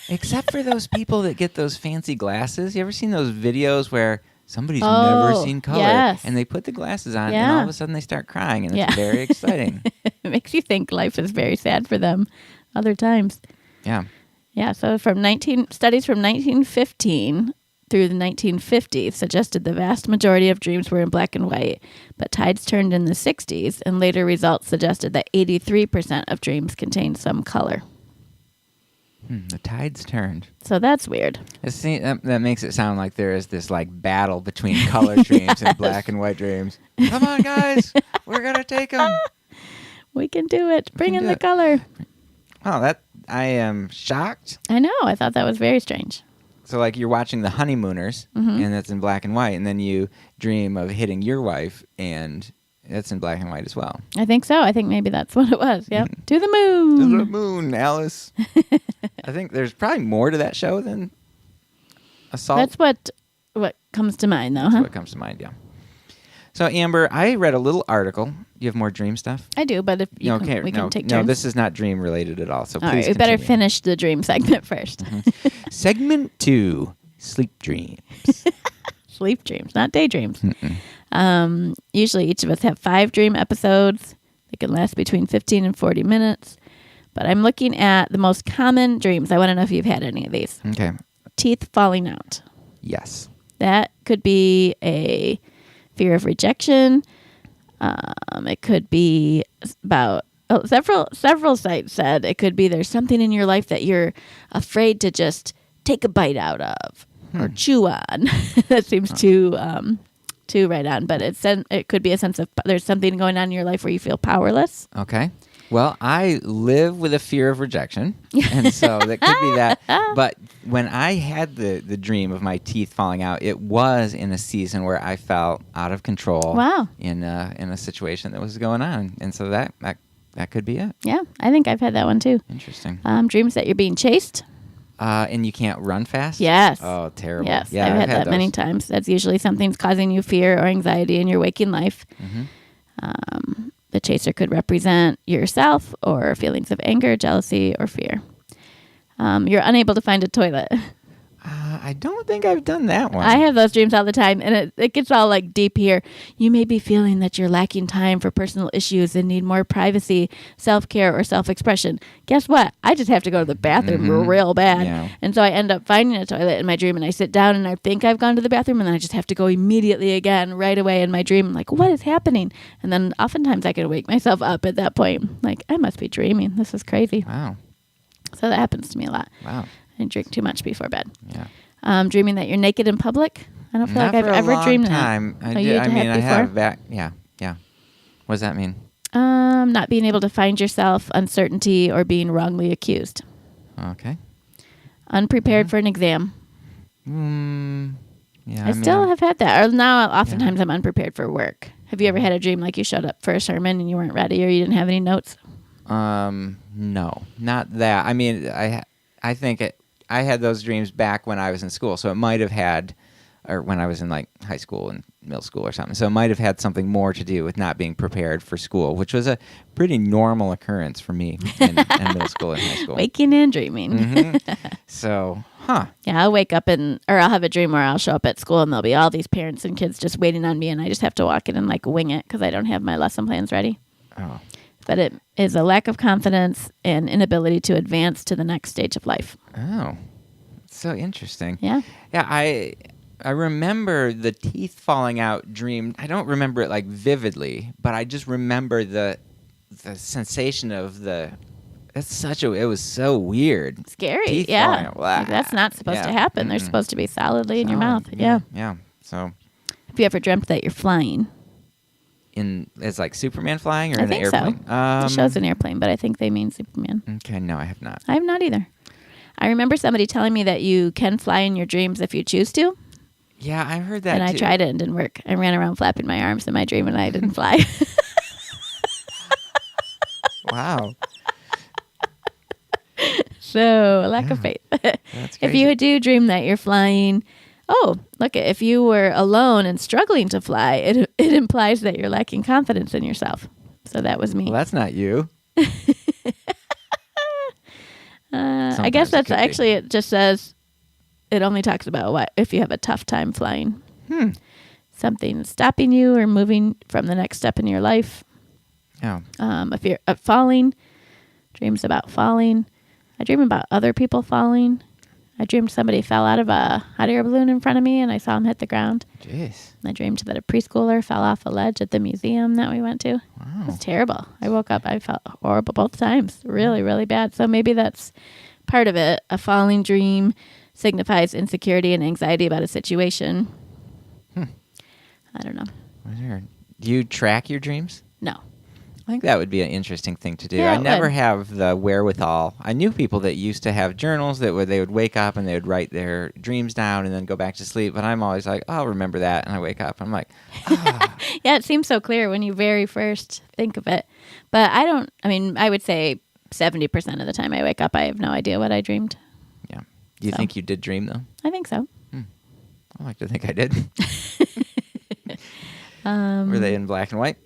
Except for those people that get those fancy glasses. You ever seen those videos where somebody's never seen color, yes. and they put the glasses on, and all of a sudden they start crying, and it's very exciting. It makes you think life is very sad for them other times. Yeah. Yeah, so studies from 1915 through the 1950s suggested the vast majority of dreams were in black and white, but tides turned in the 60s, and later results suggested that 83% of dreams contained some color. The tides turned. So that's weird. That makes it sound like there is this battle between color dreams and black and white dreams. Come on, guys, we're gonna take them. We can do it. Bring in the color. Oh, I am shocked. I know. I thought that was very strange. So you're watching The Honeymooners, and that's in black and white, and then you dream of hitting your wife, and that's in black and white as well. I think so. I think maybe that's what it was. Yep. To the moon. To the moon, Alice. I think there's probably more to that show than Assault. That's what comes to mind, though, That's what comes to mind, yeah. So, Amber, I read a little article. Do you have more dream stuff? I do, but if we can take turns. No, this is not dream related at all. So all please right, we better finish the dream segment first. Segment 2, sleep dreams. Sleep dreams, not daydreams. Usually each of us have 5 dream episodes. They can last between 15 and 40 minutes. But I'm looking at the most common dreams. I want to know if you've had any of these. Okay. Teeth falling out. Yes. That could be a fear of rejection. It could be about several sites said it could be there's something in your life that you're afraid to just take a bite out of or chew on. That seems too right on, but it could be a sense of there's something going on in your life where you feel powerless. Okay. Well, I live with a fear of rejection, and so that could be that. But when I had the dream of my teeth falling out, it was in a season where I felt out of control. Wow. In a situation that was going on, and so that could be it. Yeah, I think I've had that one too. Interesting. Dreams that you're being chased. And you can't run fast? Yes. Oh, terrible. Yes, Yeah, I've had that those many times. That's usually something's causing you fear or anxiety in your waking life. Mm-hmm. The chaser could represent yourself or feelings of anger, jealousy, or fear. You're unable to find a toilet. I don't think I've done that one. I have those dreams all the time, and it gets all like deep here. You may be feeling that you're lacking time for personal issues and need more privacy, self-care, or self-expression. Guess what? I just have to go to the bathroom real bad. Yeah. And so I end up finding a toilet in my dream, and I sit down, and I think I've gone to the bathroom, and then I just have to go immediately again right away in my dream. I'm like, what is happening? And then oftentimes I can wake myself up at that point. Like, I must be dreaming. This is crazy. Wow. So that happens to me a lot. Wow. I drink too much before bed. Yeah. Dreaming that you're naked in public. I don't feel Not like I've for a ever long dreamed time. that. I You did. I mean, I before? have back. Yeah. What does that mean? Not being able to find yourself, uncertainty, or being wrongly accused. Okay. Unprepared for an exam. Yeah. I still have had that. Or now, oftentimes, I'm unprepared for work. Have you ever had a dream like you showed up for a sermon and you weren't ready or you didn't have any notes? No, not that. I mean, I think I had those dreams back when I was in school, so it might have had, or when I was in like high school and middle school or something. So it might have had something more to do with not being prepared for school, which was a pretty normal occurrence for me in middle school and high school. Waking and dreaming. So, Yeah, I'll wake up or I'll have a dream where I'll show up at school and there'll be all these parents and kids just waiting on me, and I just have to walk in and like wing it because I don't have my lesson plans ready. Oh. But it is a lack of confidence and inability to advance to the next stage of life. Oh, so interesting. Yeah. Yeah, I remember the teeth falling out dream. I don't remember it like vividly, but I just remember the sensation of it was so weird. Scary. Teeth Yeah. falling out. Like, that's not supposed to happen. They're supposed to be solidly in your mouth. Yeah. Yeah. So Have you ever dreamt that you're flying? it's like Superman flying or I in an think so. airplane? The show's an airplane, but I think they mean Superman. Okay, no, I have not. I have not either. I remember somebody telling me that you can fly in your dreams if you choose to. Yeah, I heard that And too. I tried it and didn't work. I ran around flapping my arms in my dream and I didn't fly. Wow. So, a lack of faith. That's If crazy. you do dream that you're flying, if you were alone and struggling to fly, it implies that you're lacking confidence in yourself. So that was me. Well, that's not you. I guess Sometimes it that's could be. actually, it just says, it only talks about what if you have a tough time flying. Something stopping you or moving from the next step in your life. Oh. If you're falling, dreams about falling. I dream about other people falling. I dreamed somebody fell out of a hot air balloon in front of me and I saw him hit the ground. Jeez. I dreamed that a preschooler fell off a ledge at the museum that we went to. Wow. It was terrible. I woke up, I felt horrible both times. Really, really bad. So maybe that's part of it. A falling dream signifies insecurity and anxiety about a situation. I don't know. Do you track your dreams? No. I think that would be an interesting thing to do. Yeah, I it never would. have the wherewithal. I knew people that used to have journals they would wake up and they would write their dreams down and then go back to sleep. But I'm always like, oh, I'll remember that. And I wake up. I'm like, Yeah, it seems so clear when you very first think of it. But I would say 70% of the time I wake up, I have no idea what I dreamed. yeah. Do you So. think you did dream, though? I think so. I like to think I did. Were they in black and white?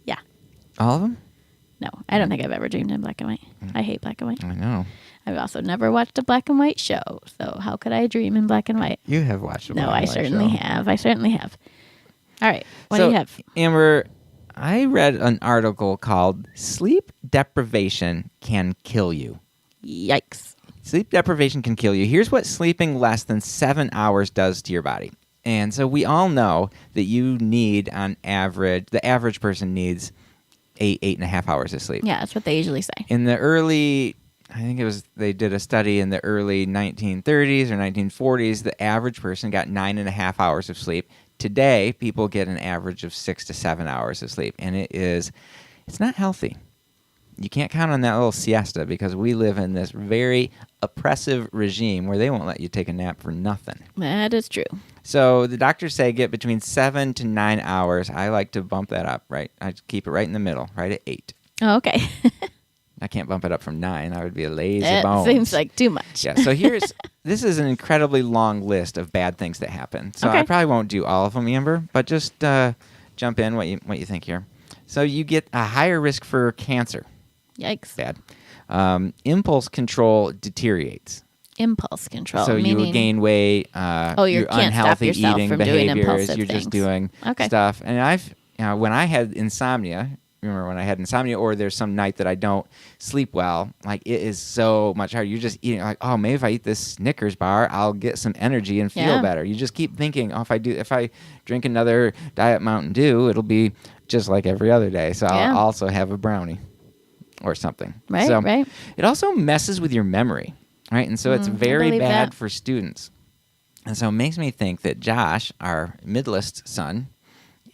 Yeah. All of them? No, I don't think I've ever dreamed in black and white. I hate black and white. I know. I've also never watched a black and white show. So how could I dream in black and white? You have watched a black No, and I white certainly show. have. I certainly have. All right. What do So, you have? Amber, I read an article called Sleep Deprivation Can Kill You. Yikes. Sleep deprivation can kill you. Here's what sleeping less than 7 hours does to your body. And so we all know that you need, on average, the average person needs eight and a half hours of sleep. Yeah, that's what they usually say. In the early, I think it was, they did a study in the early 1930s or 1940s, the average person got 9.5 hours of sleep. Today, people get an average of 6 to 7 hours of sleep, and it's not healthy. You can't count on that little siesta because we live in this very oppressive regime where they won't let you take a nap for nothing. That is true. So the doctors say get between 7 to 9 hours. I like to bump that up, right? I keep it right in the middle, right at 8. Oh, okay. I can't bump it up from 9. I would be a lazy It bones. seems like too much. Yeah, so this is an incredibly long list of bad things that happen. So Okay. I probably won't do all of them, Amber, but just jump in what you think here. So you get a higher risk for cancer. Yikes. Bad. Impulse control deteriorates. Impulse control. So you meaning, gain weight. you you're can't stop unhealthy yourself eating from doing behaviors. impulsive You're just things. doing Okay. stuff. And when I had insomnia, remember when I had insomnia, or there's some night that I don't sleep well, like it is so much harder. You're just eating like, oh, maybe if I eat this Snickers bar, I'll get some energy and feel Yeah. better. You just keep thinking, oh, if I drink another Diet Mountain Dew, it'll be just like every other day. So Yeah. I'll also have a brownie or something. Right, so right. It also messes with your memory, right? And so it's very believe bad that. for students. And so it makes me think that Josh, our middlest son,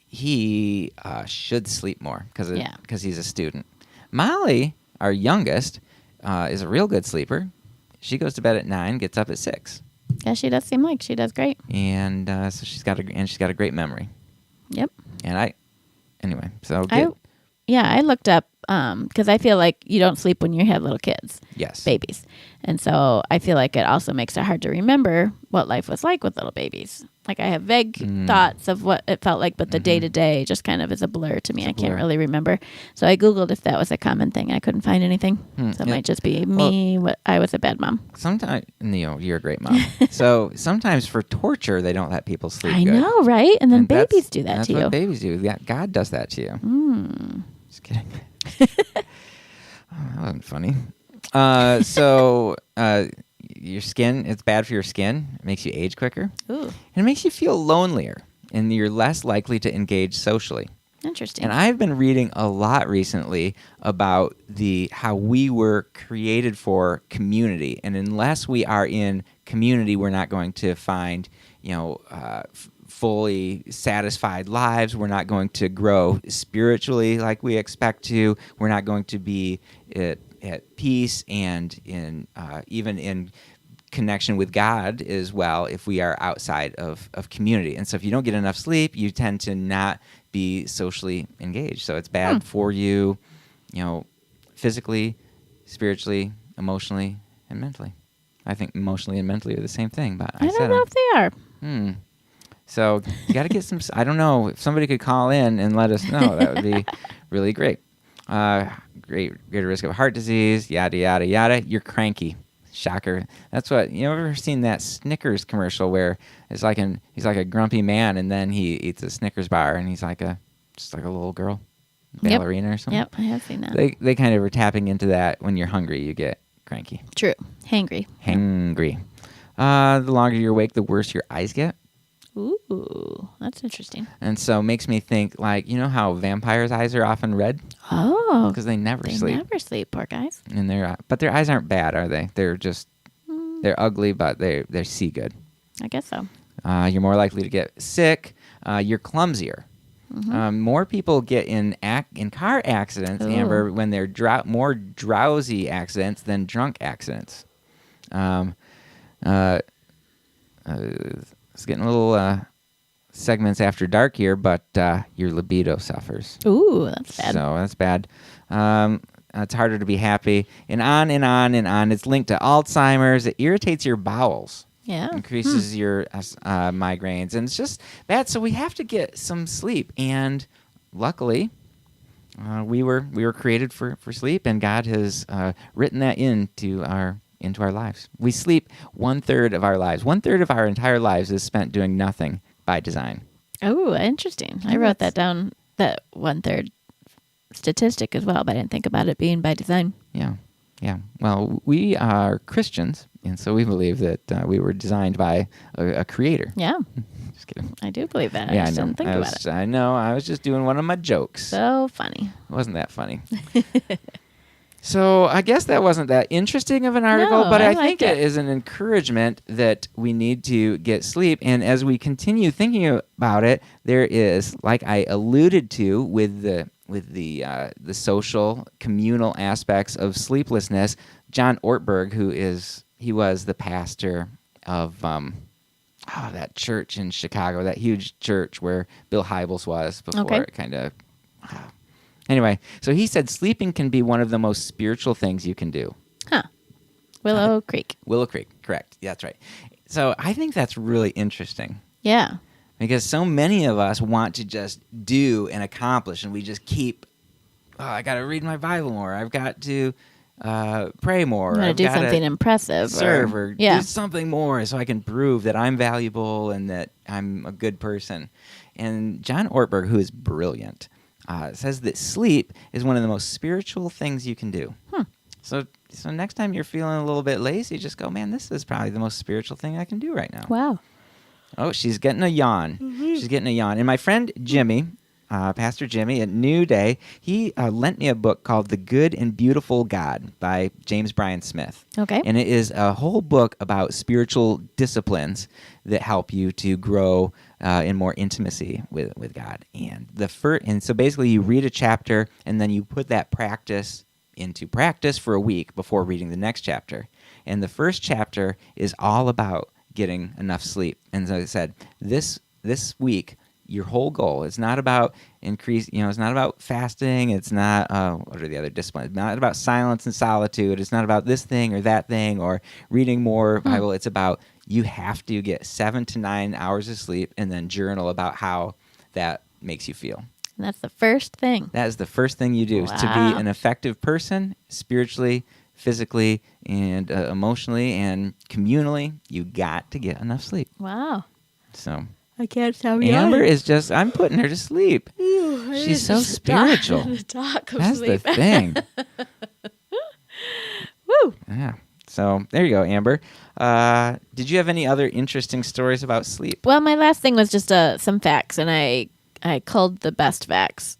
he should sleep more because he's a student. Molly, our youngest, is a real good sleeper. She goes to bed at 9, gets up at 6, Yeah, she does seem like she does great. and so she's got a great memory. Yep. And anyway, so I looked up because I feel like you don't sleep when you have little kids, yes, babies. And so I feel like it also makes it hard to remember what life was like with little babies. Like I have vague thoughts of what it felt like, but the day-to-day just kind of is a blur to me. I can't really remember. So I Googled if that was a common thing. I couldn't find anything. So it might just be me. I was a bad mom. Sometimes, you're a great mom. So sometimes for torture, they don't let people sleep I good. know, right? And then And babies do that that's to you. what babies do. Yeah, God does that to you. Just kidding. That wasn't funny. Your skin, it's bad for your skin. It makes you age quicker. Ooh, And it makes you feel lonelier, and you're less likely to engage socially. interesting. And I've been reading a lot recently about how we were created for community, and unless we are in community, we're not going to find, fully satisfied lives. We're not going to grow spiritually like we expect to. We're not going to be at peace and even in connection with God as well if we are outside of community. And so if you don't get enough sleep, you tend to not be socially engaged. So it's bad for you, physically, spiritually, emotionally, and mentally. I think emotionally and mentally are the same thing, but I don't know if they are. So you got to get some. I don't know if somebody could call in and let us know. That would be really great. Greater risk of heart disease. Yada yada yada. You're cranky. Shocker. That's what you ever seen that Snickers commercial where he's like a grumpy man and then he eats a Snickers bar and he's just like a little girl, ballerina or something. Yep, I have seen that. They kind of are tapping into that. When you're hungry, you get cranky. True. Hangry. Hangry. The longer you're awake, the worse your eyes get. Ooh, that's interesting. And so it makes me think, how vampires' eyes are often red? Oh. Because they never sleep. They never sleep, poor guys. And but their eyes aren't bad, are they? They're just, they're ugly, but they see good. I guess so. You're more likely to get sick. You're clumsier. More people get in car accidents, Ooh. Amber, when they're more drowsy accidents than drunk accidents. It's getting a little segments after dark here, but your libido suffers. Ooh, that's bad. So that's bad. It's harder to be happy, and on and on and on. It's linked to Alzheimer's. It irritates your bowels. Yeah. Increases your migraines, and it's just bad. So we have to get some sleep, and luckily, we were created for sleep, and God has written that into our lives. We sleep 1/3 of our lives. 1/3 of our entire lives is spent doing nothing by design. Oh, interesting. I wrote that down, that 1/3 statistic as well, but I didn't think about it being by design. Yeah. Well, we are Christians, And so we believe that we were designed by a creator. Yeah, Just kidding. I do believe that. Yeah, I just didn't think about it. I know. I was just doing one of my jokes. So funny. It wasn't that funny. So I guess that wasn't that interesting of an article, No, but I I think liked it. it is an encouragement that we need to get sleep. And as we continue thinking about it, there is, like I alluded to with the social communal aspects of sleeplessness. John Ortberg, he was the pastor of that church in Chicago, that huge church where Bill Hybels was before it kind of. Anyway, so he said sleeping can be one of the most spiritual things you can do. Huh. Willow Creek. Willow Creek, correct. Yeah, that's right. So I think that's really interesting Yeah. because so many of us want to just do and accomplish, and we just keep, I got to read my Bible more. I've got to pray more. You want to I've do gotta something impressive. serve or yeah. do something more so I can prove that I'm valuable and that I'm a good person. And John Ortberg, who is brilliant, says that sleep is one of the most spiritual things you can do. So next time you're feeling a little bit lazy, just go, man, this is probably the most spiritual thing I can do right now. Wow. Oh, she's getting a yawn. She's getting a yawn. And my friend Jimmy, Pastor Jimmy at New Day, he lent me a book called The Good and Beautiful God by James Bryan Smith. Okay. And it is a whole book about spiritual disciplines that help you to grow in more intimacy with God. And so basically you read a chapter and then you put that practice into practice for a week before reading the next chapter. And the first chapter is all about getting enough sleep. And as I said, this week, your whole goal is not about it's not about fasting. It's not, what are the other disciplines? It's not about silence and solitude. It's not about this thing or that thing or reading more Bible. It's about you have to get 7 to 9 hours of sleep and then journal about how that makes you feel. And that's the first thing. That is the first thing you do is to Wow. be an effective person spiritually, physically, and emotionally and communally. You got to get enough sleep. Wow. So I can't tell Amber is just, I'm putting her to sleep. She's so spiritual. Talk of That's sleep. the thing. Woo. Yeah. So there you go, Amber. Did you have any other interesting stories about sleep? Well, my last thing was just some facts, and I culled the best facts.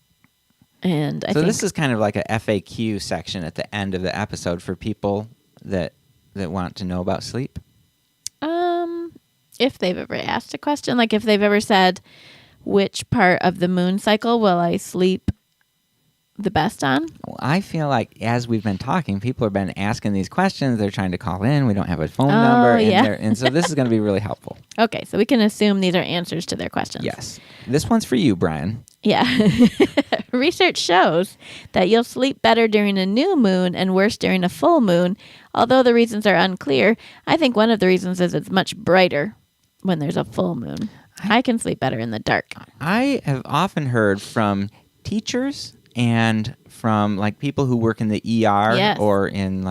And I think This is kind of like a FAQ section at the end of the episode for people that want to know about sleep. If they've ever asked a question, like if they've ever said, which part of the moon cycle will I sleep the best on? Well, I feel like as we've been talking, people have been asking these questions. They're trying to call in. We don't have a phone number. Yeah. And so this is going to be really helpful. Okay, so we can assume these are answers to their questions. Yes. This one's for you, Brian. Yeah. Research shows that you'll sleep better during a new moon and worse during a full moon. Although the reasons are unclear, I think one of the reasons is it's much brighter when there's a full moon. I can sleep better in the dark. I have often heard from teachers and from like people who work in the ER Yes. or in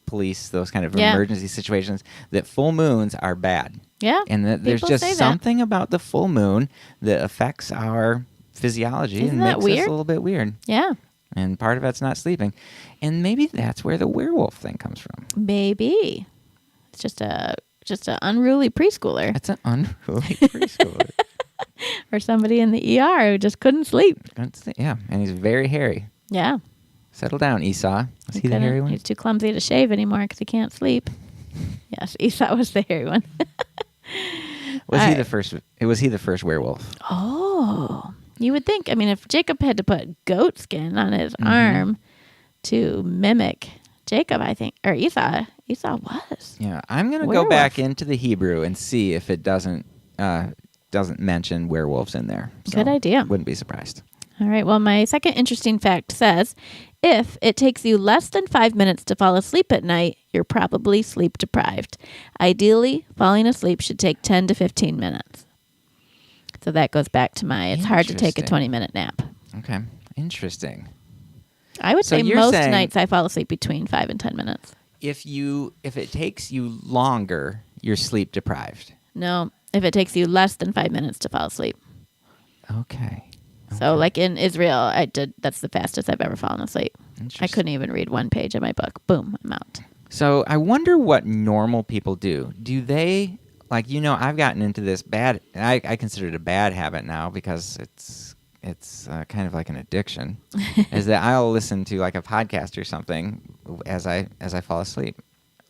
police, those kind of Yeah. emergency situations, that full moons are bad. Yeah. And that there's people say just that. something about the full moon that affects our physiology Isn't and that makes us weird? a little bit weird. Yeah. And part of it's not sleeping. And maybe that's where the werewolf thing comes from. Maybe. It's just a unruly preschooler That's an unruly preschooler. or somebody in the ER who just couldn't sleep. Yeah, and he's very hairy. Yeah. Settle down, Esau. Was he the couldn't- hairy one? He's too clumsy to shave anymore because he can't sleep. Yes, Esau was the hairy one. Was All he right. the first? Was he the first werewolf? Oh, you would think. I mean, if Jacob had to put goat skin on his Mm-hmm. arm to mimic Jacob, I think, or Esau was. Yeah, I'm gonna go Werewolf. back into the Hebrew and see if it doesn't mention werewolves in there. So, Good idea. Wouldn't be surprised. All right. Well, my second interesting fact says, if it takes you less than 5 minutes to fall asleep at night, you're probably sleep deprived. Ideally, falling asleep should take 10 to 15 minutes. So that goes back to it's hard to take a Interesting. 20-minute nap. Okay, interesting. I would So say you're most saying- nights I fall asleep between 5 and 10 minutes. If it takes you longer, you're sleep deprived. No, if it takes you less than 5 minutes to fall asleep. Okay. So like in Israel, that's the fastest I've ever fallen asleep. I Interesting. couldn't even read one page of my book. Boom, I'm out. So I wonder what normal people do. Do they, like, I've gotten into this I consider it a bad habit now because it's kind of like an addiction, is that I'll listen to like a podcast or something as I fall asleep.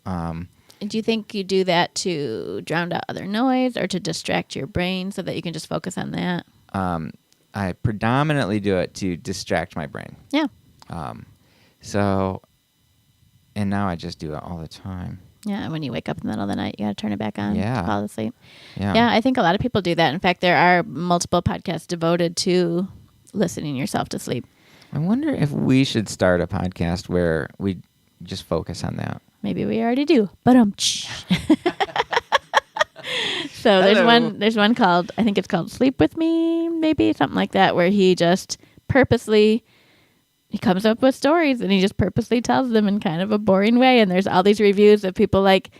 Do you think you do that to drown out other noise or to distract your brain so that you can just focus on that? I predominantly do it to distract my brain. Yeah. And now I just do it all the time. Yeah, when you wake up in the middle of the night, you got to turn it back on to fall asleep. Yeah, I think a lot of people do that. In fact, there are multiple podcasts devoted to listening yourself to sleep. I wonder if we should start a podcast where we just focus on that. Maybe we already do. But So there's one called, I think it's called Sleep With Me, maybe something like that, where he just purposely, he comes up with stories and he just purposely tells them in kind of a boring way. And there's all these reviews of people like,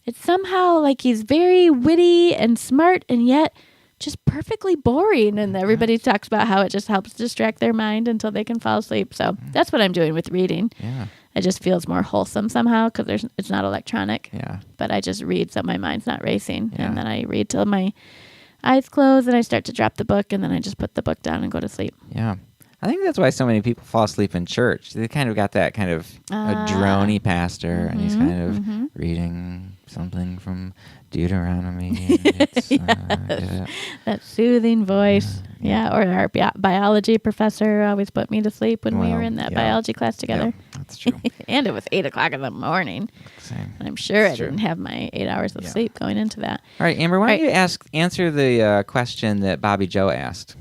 it's somehow like he's very witty and smart and yet just perfectly boring. And everybody talks about how it just helps distract their mind until they can fall asleep. So that's what I'm doing with reading. Yeah. It just feels more wholesome somehow because it's not electronic. Yeah. But I just read so my mind's not racing. Yeah. And then I read till my eyes close and I start to drop the book and then I just put the book down and go to sleep. Yeah. I think that's why so many people fall asleep in church. They kind of got that kind of a droney pastor, and he's kind of reading something from Deuteronomy. And it's, that soothing voice. Yeah. Or our biology professor always put me to sleep when we were in that biology class together. Yeah, that's true. And it was 8 o'clock in the morning. Same. And I'm sure I didn't have my 8 hours of sleep going into that. All right, Amber, why don't you answer the question that Bobby Joe asked?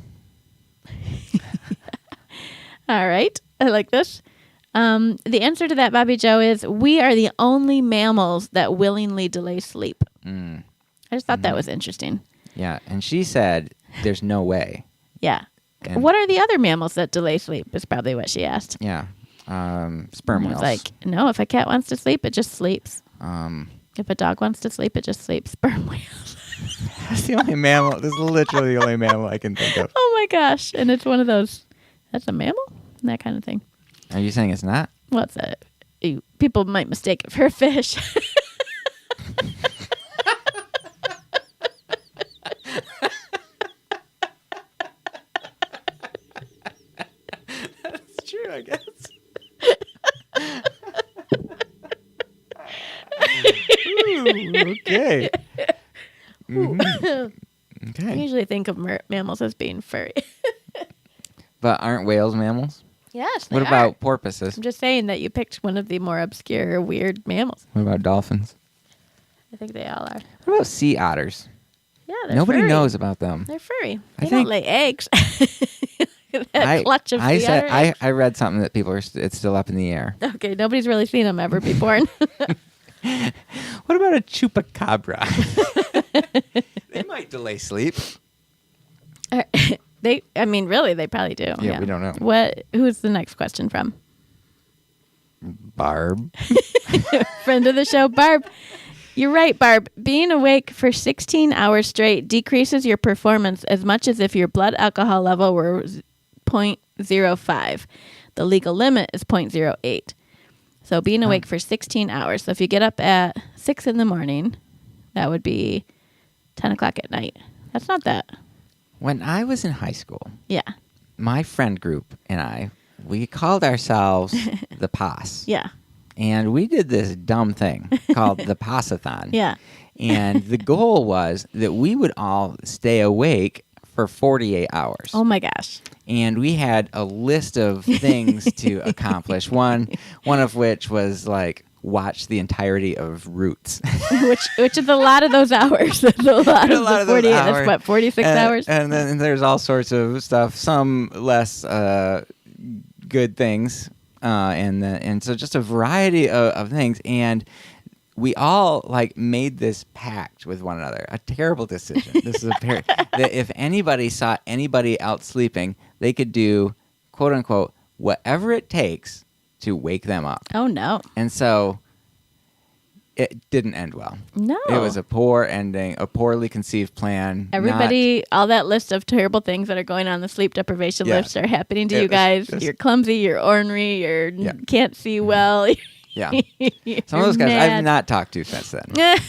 All right. I like this. The answer to that, Bobby Joe, is we are the only mammals that willingly delay sleep. I just thought that was interesting. Yeah, and she said there's no way. Yeah. And what are the other mammals that delay sleep is probably what she asked. Yeah. Sperm whales. Like, no, if a cat wants to sleep, it just sleeps. If a dog wants to sleep, it just sleeps. Sperm whales. That's the only mammal. This is literally the only mammal I can think of. Oh, my gosh. And it's one of those, that's a mammal? That kind of thing. Are you saying it's not? Well, it's people might mistake it for a fish. That's true, I guess. Ooh, okay. Mm-hmm. Okay. I usually think of mammals as being furry. But aren't whales mammals? Yes, What about porpoises? I'm just saying that you picked one of the more obscure, weird mammals. What about dolphins? I think they all are. What about sea otters? Yeah, they're Nobody furry. knows about them. They're furry. I They think- don't lay eggs. That clutch of sea otter eggs. I read something that people it's still up in the air. Okay, nobody's really seen them ever be born. What about a chupacabra? They might delay sleep. Really, they probably do. Yeah, we don't know. Who's the next question from? Barb. Friend of the show, Barb. You're right, Barb. Being awake for 16 hours straight decreases your performance as much as if your blood alcohol level were 0.05. The legal limit is 0.08. So being awake for 16 hours. So if you get up at 6 in the morning, that would be 10 o'clock at night. That's not that. When I was in high school, Yeah. my friend group and we called ourselves the POS. Yeah. And we did this dumb thing called the Possathon. Yeah. And the goal was that we would all stay awake for 48 hours. Oh my gosh. And we had a list of things to accomplish. One of which was like watch the entirety of Roots. which is a lot of those hours. That's a lot of the 48. That's what, 46 hours? And then there's all sorts of stuff, some less good things. And so just a variety of things. And we all made this pact with one another, a terrible decision. This is that if anybody saw anybody out sleeping, they could do, quote unquote, whatever it takes to wake them up. Oh, no. And so it didn't end well. No. It was a poor ending, a poorly conceived plan. Everybody, all that list of terrible things that are going on the sleep deprivation list are happening to you guys. You're clumsy, you're ornery, can't see well. Yeah. Some of those guys I've not talked to since then.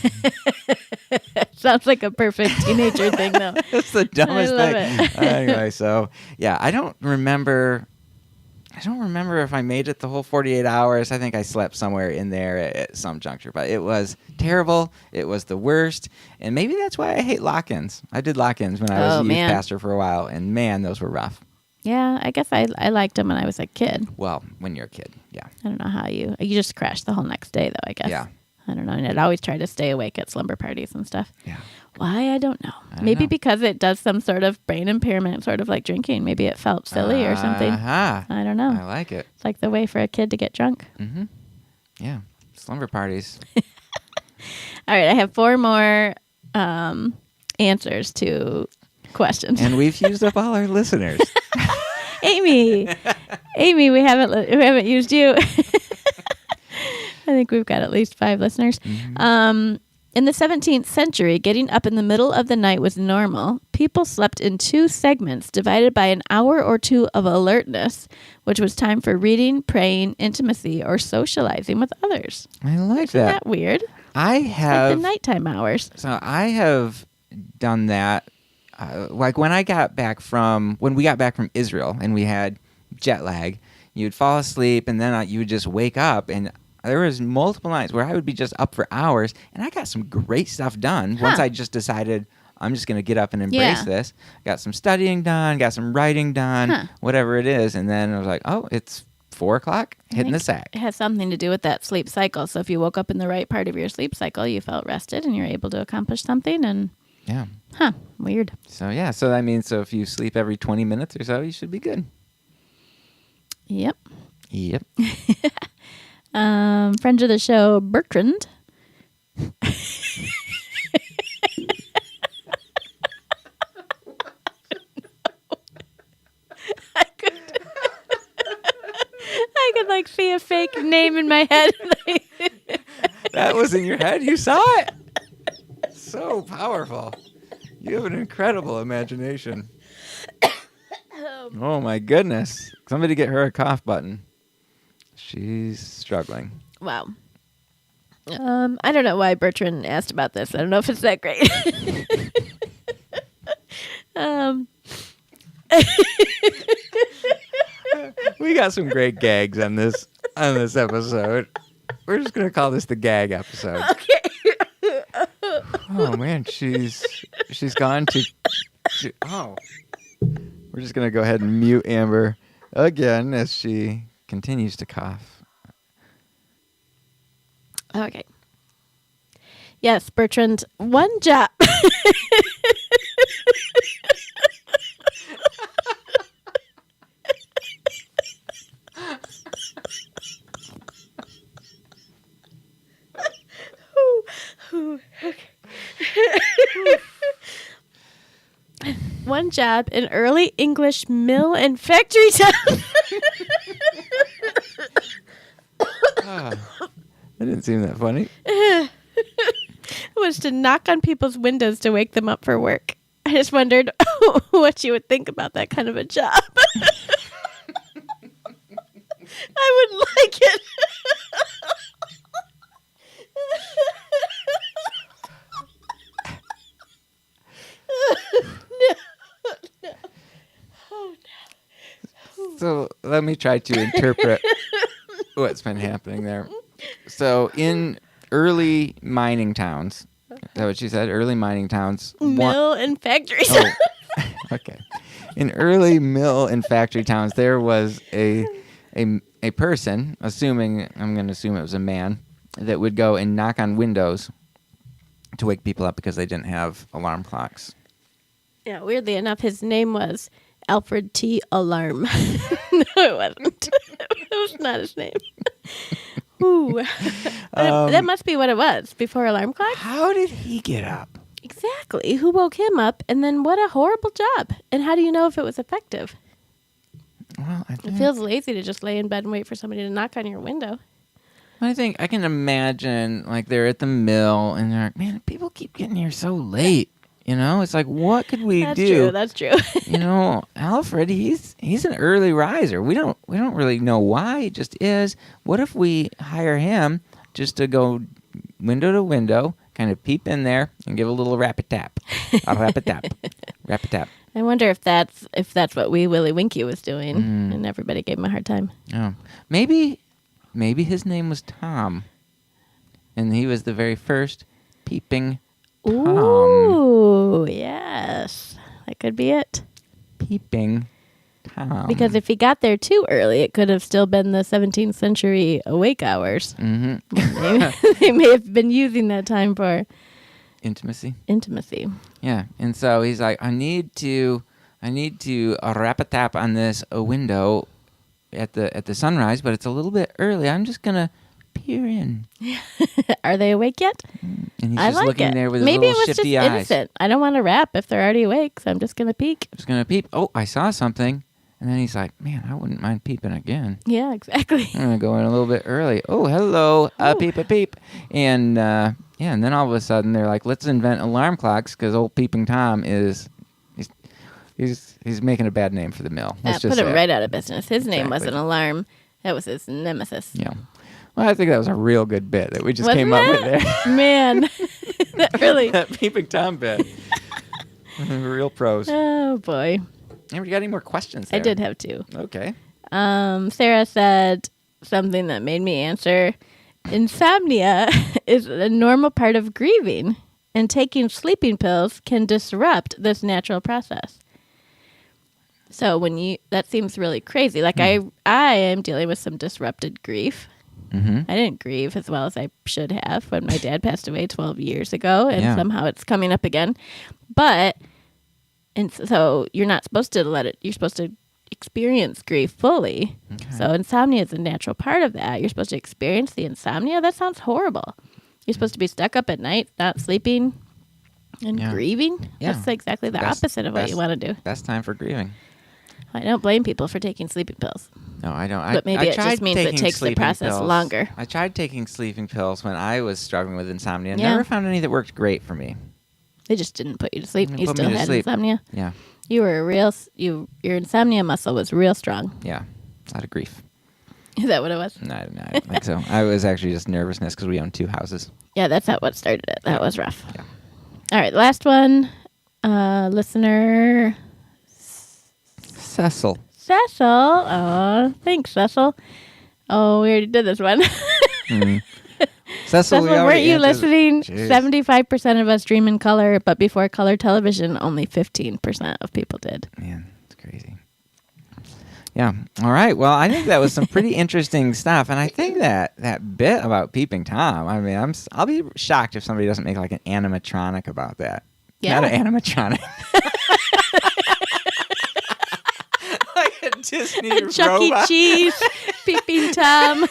Sounds like a perfect teenager thing, though. It's the dumbest I love thing. it. Anyway, so yeah, I don't remember if I made it the whole 48 hours. I think I slept somewhere in there at some juncture, but it was terrible. It was the worst. And maybe that's why I hate lock-ins. I did lock-ins when I was a youth pastor for a while, and man, those were rough. Yeah, I guess I liked them when I was a kid. Well, when you're a kid, yeah. I don't know how you just crashed the whole next day, though, I guess. Yeah. I don't know. And I'd always try to stay awake at slumber parties and stuff. Yeah. Why? I don't know. Maybe because it does some sort of brain impairment, sort of like drinking. Maybe it felt silly or something. I don't know. I like it. It's like the way for a kid to get drunk. Mm-hmm. Yeah. Slumber parties. All right. I have 4 more answers to questions. And we've used up all our listeners. Amy, we haven't used you. I think we've got at least 5 listeners. Mm-hmm. In the 17th century, getting up in the middle of the night was normal. People slept in 2 segments divided by an hour or 2 of alertness, which was time for reading, praying, intimacy, or socializing with others. I like Isn't that weird? I have like the nighttime hours. So I have done that. Like when we got back from Israel and we had jet lag, you'd fall asleep and then you would just wake up, and there was multiple nights where I would be just up for hours, and I got some great stuff done once I just decided I'm just going to get up and embrace this. Got some studying done, got some writing done, whatever it is, and then I was like, oh, it's 4:00, hitting the sack. It has something to do with that sleep cycle. So if you woke up in the right part of your sleep cycle, you felt rested and you're able to accomplish something. And weird. So yeah, so that means if you sleep every 20 minutes or so, you should be good. Yep. Friend of the show, Bertrand. I could like see a fake name in my head. That was in your head? You saw it? So powerful. You have an incredible imagination. Oh my goodness. Somebody get her a cough button. She's struggling. Wow. I don't know why Bertrand asked about this. I don't know if it's that great. We got some great gags on this episode. We're just gonna call this the gag episode. Okay. Oh man, she's gone to. We're just gonna go ahead and mute Amber again as she continues to cough. Okay. Yes, Bertrand, one job. One job in early English mill and factory town. That didn't seem that funny. Was to knock on people's windows to wake them up for work. I just wondered what you would think about that kind of a job. I would like it. So let me try to interpret what's been happening there. So in early mining towns, is that what she said? Early mining towns. Mill and factories. Oh, okay. In early mill and factory towns, there was a person, I'm going to assume it was a man, that would go and knock on windows to wake people up because they didn't have alarm clocks. Yeah, weirdly enough, his name was Alfred T. Alarm. No, it wasn't. It was not his name. Ooh. That must be what it was, before alarm clocks. How did he get up? Exactly. Who woke him up? And then what a horrible job. And how do you know if it was effective? Well, It feels lazy to just lay in bed and wait for somebody to knock on your window. I think I can imagine, like, they're at the mill and they're like, man, people keep getting here so late. It's like, what could we That's do? true. That's true. Alfred, he's an early riser. We don't really know why. He just is. What if we hire him just to go window to window, kind of peep in there and give a little rap-a-tap. A rap-a-tap. Rap-a-tap. I wonder if that's what Wee Willie Winky was doing, and everybody gave him a hard time. Oh. Maybe his name was Tom, and he was the very first peeping Tom. Ooh, yes. That could be it. Peeping Tom. Because if he got there too early, it could have still been the 17th century awake hours. Mm-hmm. They may have been using that time for Intimacy. Yeah. And so he's like, I need to rap-a-tap on this window at the sunrise, but it's a little bit early. I'm just gonna peer in. Are they awake yet? And he's I just like looking it. there with his Maybe little it was just shifty eyes. innocent. I don't want to rap if they're already awake, so I'm just gonna peek. Just gonna peep. Oh, I saw something. And then he's like, man, I wouldn't mind peeping again. Yeah, exactly. I'm going to go in a little bit early. Oh, hello, peep. And, and then all of a sudden they're like, let's invent alarm clocks because old Peeping Tom he's making a bad name for the mill. Let's just put him say right out of business. His name Exactly. wasn't Alarm. That was his nemesis. Yeah. Well, I think that was a real good bit that we just Wasn't came up with it? there. Man, that really. That Peeping Tom bit. Real pros. Oh, boy. Have you got any more questions there? I did have two. Okay. Sarah said something that made me answer. Insomnia is a normal part of grieving, and taking sleeping pills can disrupt this natural process. So that seems really crazy. Like I am dealing with some disrupted grief. Mm-hmm. I didn't grieve as well as I should have when my dad passed away 12 years ago, and somehow it's coming up again. And so you're not supposed to you're supposed to experience grief fully. Okay. So insomnia is a natural part of that. You're supposed to experience the insomnia. That sounds horrible. You're supposed to be stuck up at night, not sleeping, and grieving. Yeah. That's exactly the opposite of what you want to do. Best time for grieving. I don't blame people for taking sleeping pills. No, I don't. But maybe it just means it takes the process longer. I tried taking sleeping pills when I was struggling with insomnia. Never found any that worked great for me. They just didn't put you to sleep. You still had insomnia. Yeah. You were your insomnia muscle was real strong. Yeah. A lot of grief. Is that what it was? No, I don't think so. I was actually just nervousness because we own 2 houses. Yeah, that's not what started it. That was rough. Yeah. All right, last one. Listener Cecil. Oh, thanks, Cecil. Oh, we already did this one. Cecil, weren't you listening? 75% of us dream in color, but before color television, only 15% of people did. Man, it's crazy. Yeah. All right. Well, I think that was some pretty interesting stuff, and I think that bit about Peeping Tom. I mean, I'll be shocked if somebody doesn't make like an animatronic about that. Yeah. Not an animatronic. Like a Disney robot. Chuck E. Cheese, Peeping Tom.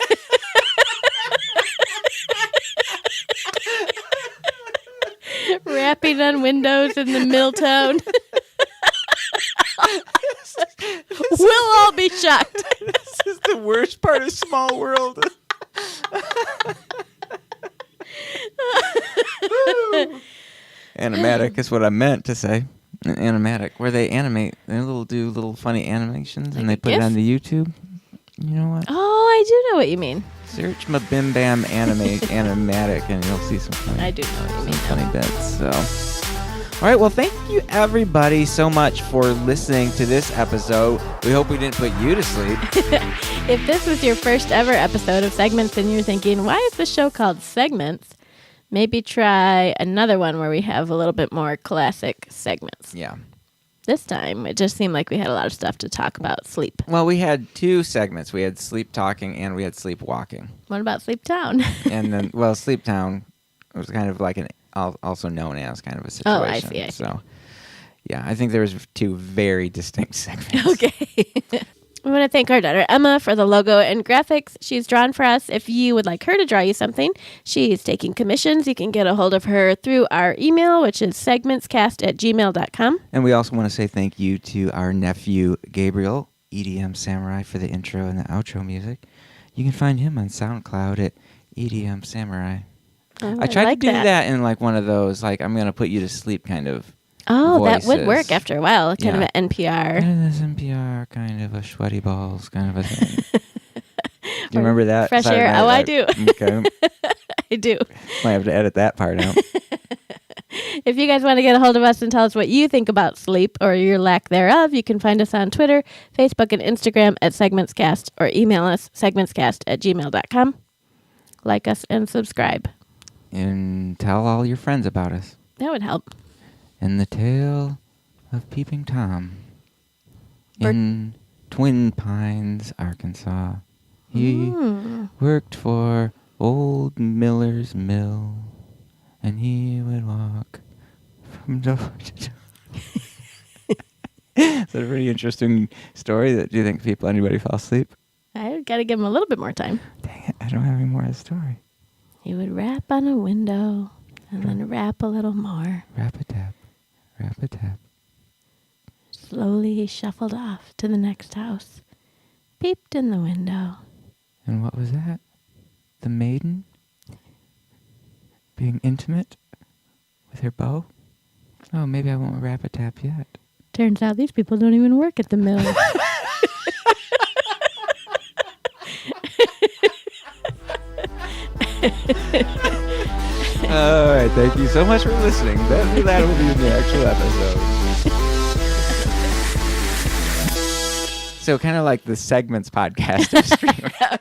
Rapping on windows in the mill town. We'll all be shocked. This is the worst part of Small World. Animatic is what I meant to say. An animatic, where they animate, they do little funny animations, like and they put it on the YouTube. You know what? Oh, I do know what you mean. Search my Bim Bam animatic, and you'll see some funny. I do know what you mean. Funny bits. So, all right. Well, thank you everybody so much for listening to this episode. We hope we didn't put you to sleep. If this was your first ever episode of Segments, and you're thinking, why is the show called Segments? Maybe try another one where we have a little bit more classic segments. Yeah. This time, it just seemed like we had a lot of stuff to talk about sleep. Well, we had 2 segments. We had Sleep Talking and we had Sleep Walking. What about Sleep Town? And then, well, Sleep Town was kind of like also known as kind of a situation. Oh, I see. So, yeah, I think there was 2 very distinct segments. Okay. We want to thank our daughter, Emma, for the logo and graphics she's drawn for us. If you would like her to draw you something, she's taking commissions. You can get a hold of her through our email, which is segmentscast@gmail.com. And we also want to say thank you to our nephew, Gabriel, EDM Samurai, for the intro and the outro music. You can find him on SoundCloud at EDM Samurai. Oh, I tried like to do that in like one of those, like, I'm going to put you to sleep kind of Oh, that would voices. work after a while. Kind of Yeah. an NPR. And this NPR kind of a sweaty balls kind of a thing. Do you remember that? Fresh Saturday air. Night Oh, I Live? do. Okay. I do. Might have to edit that part out. If you guys want to get a hold of us and tell us what you think about sleep or your lack thereof, you can find us on Twitter, Facebook, and Instagram at SegmentsCast or email us segmentscast@gmail.com. Like us and subscribe. And tell all your friends about us. That would help. And the tale of Peeping Tom Bert- in Twin Pines, Arkansas. He worked for old Miller's Mill, and he would walk from door to door. Is that a pretty interesting story? Do you think anybody fall asleep? I got to give him a little bit more time. Dang it, I don't have any more of the story. He would rap on a window and then rap a little more. Rap-a-tap, rap-a-tap. Slowly he shuffled off to the next house, peeped in the window. And what was that? The maiden being intimate with her beau? Oh, maybe I won't rap-a-tap yet. Turns out these people don't even work at the mill. All right, thank you so much for listening. That will be in the actual episode. So kind of like the Segments podcast of Streamer.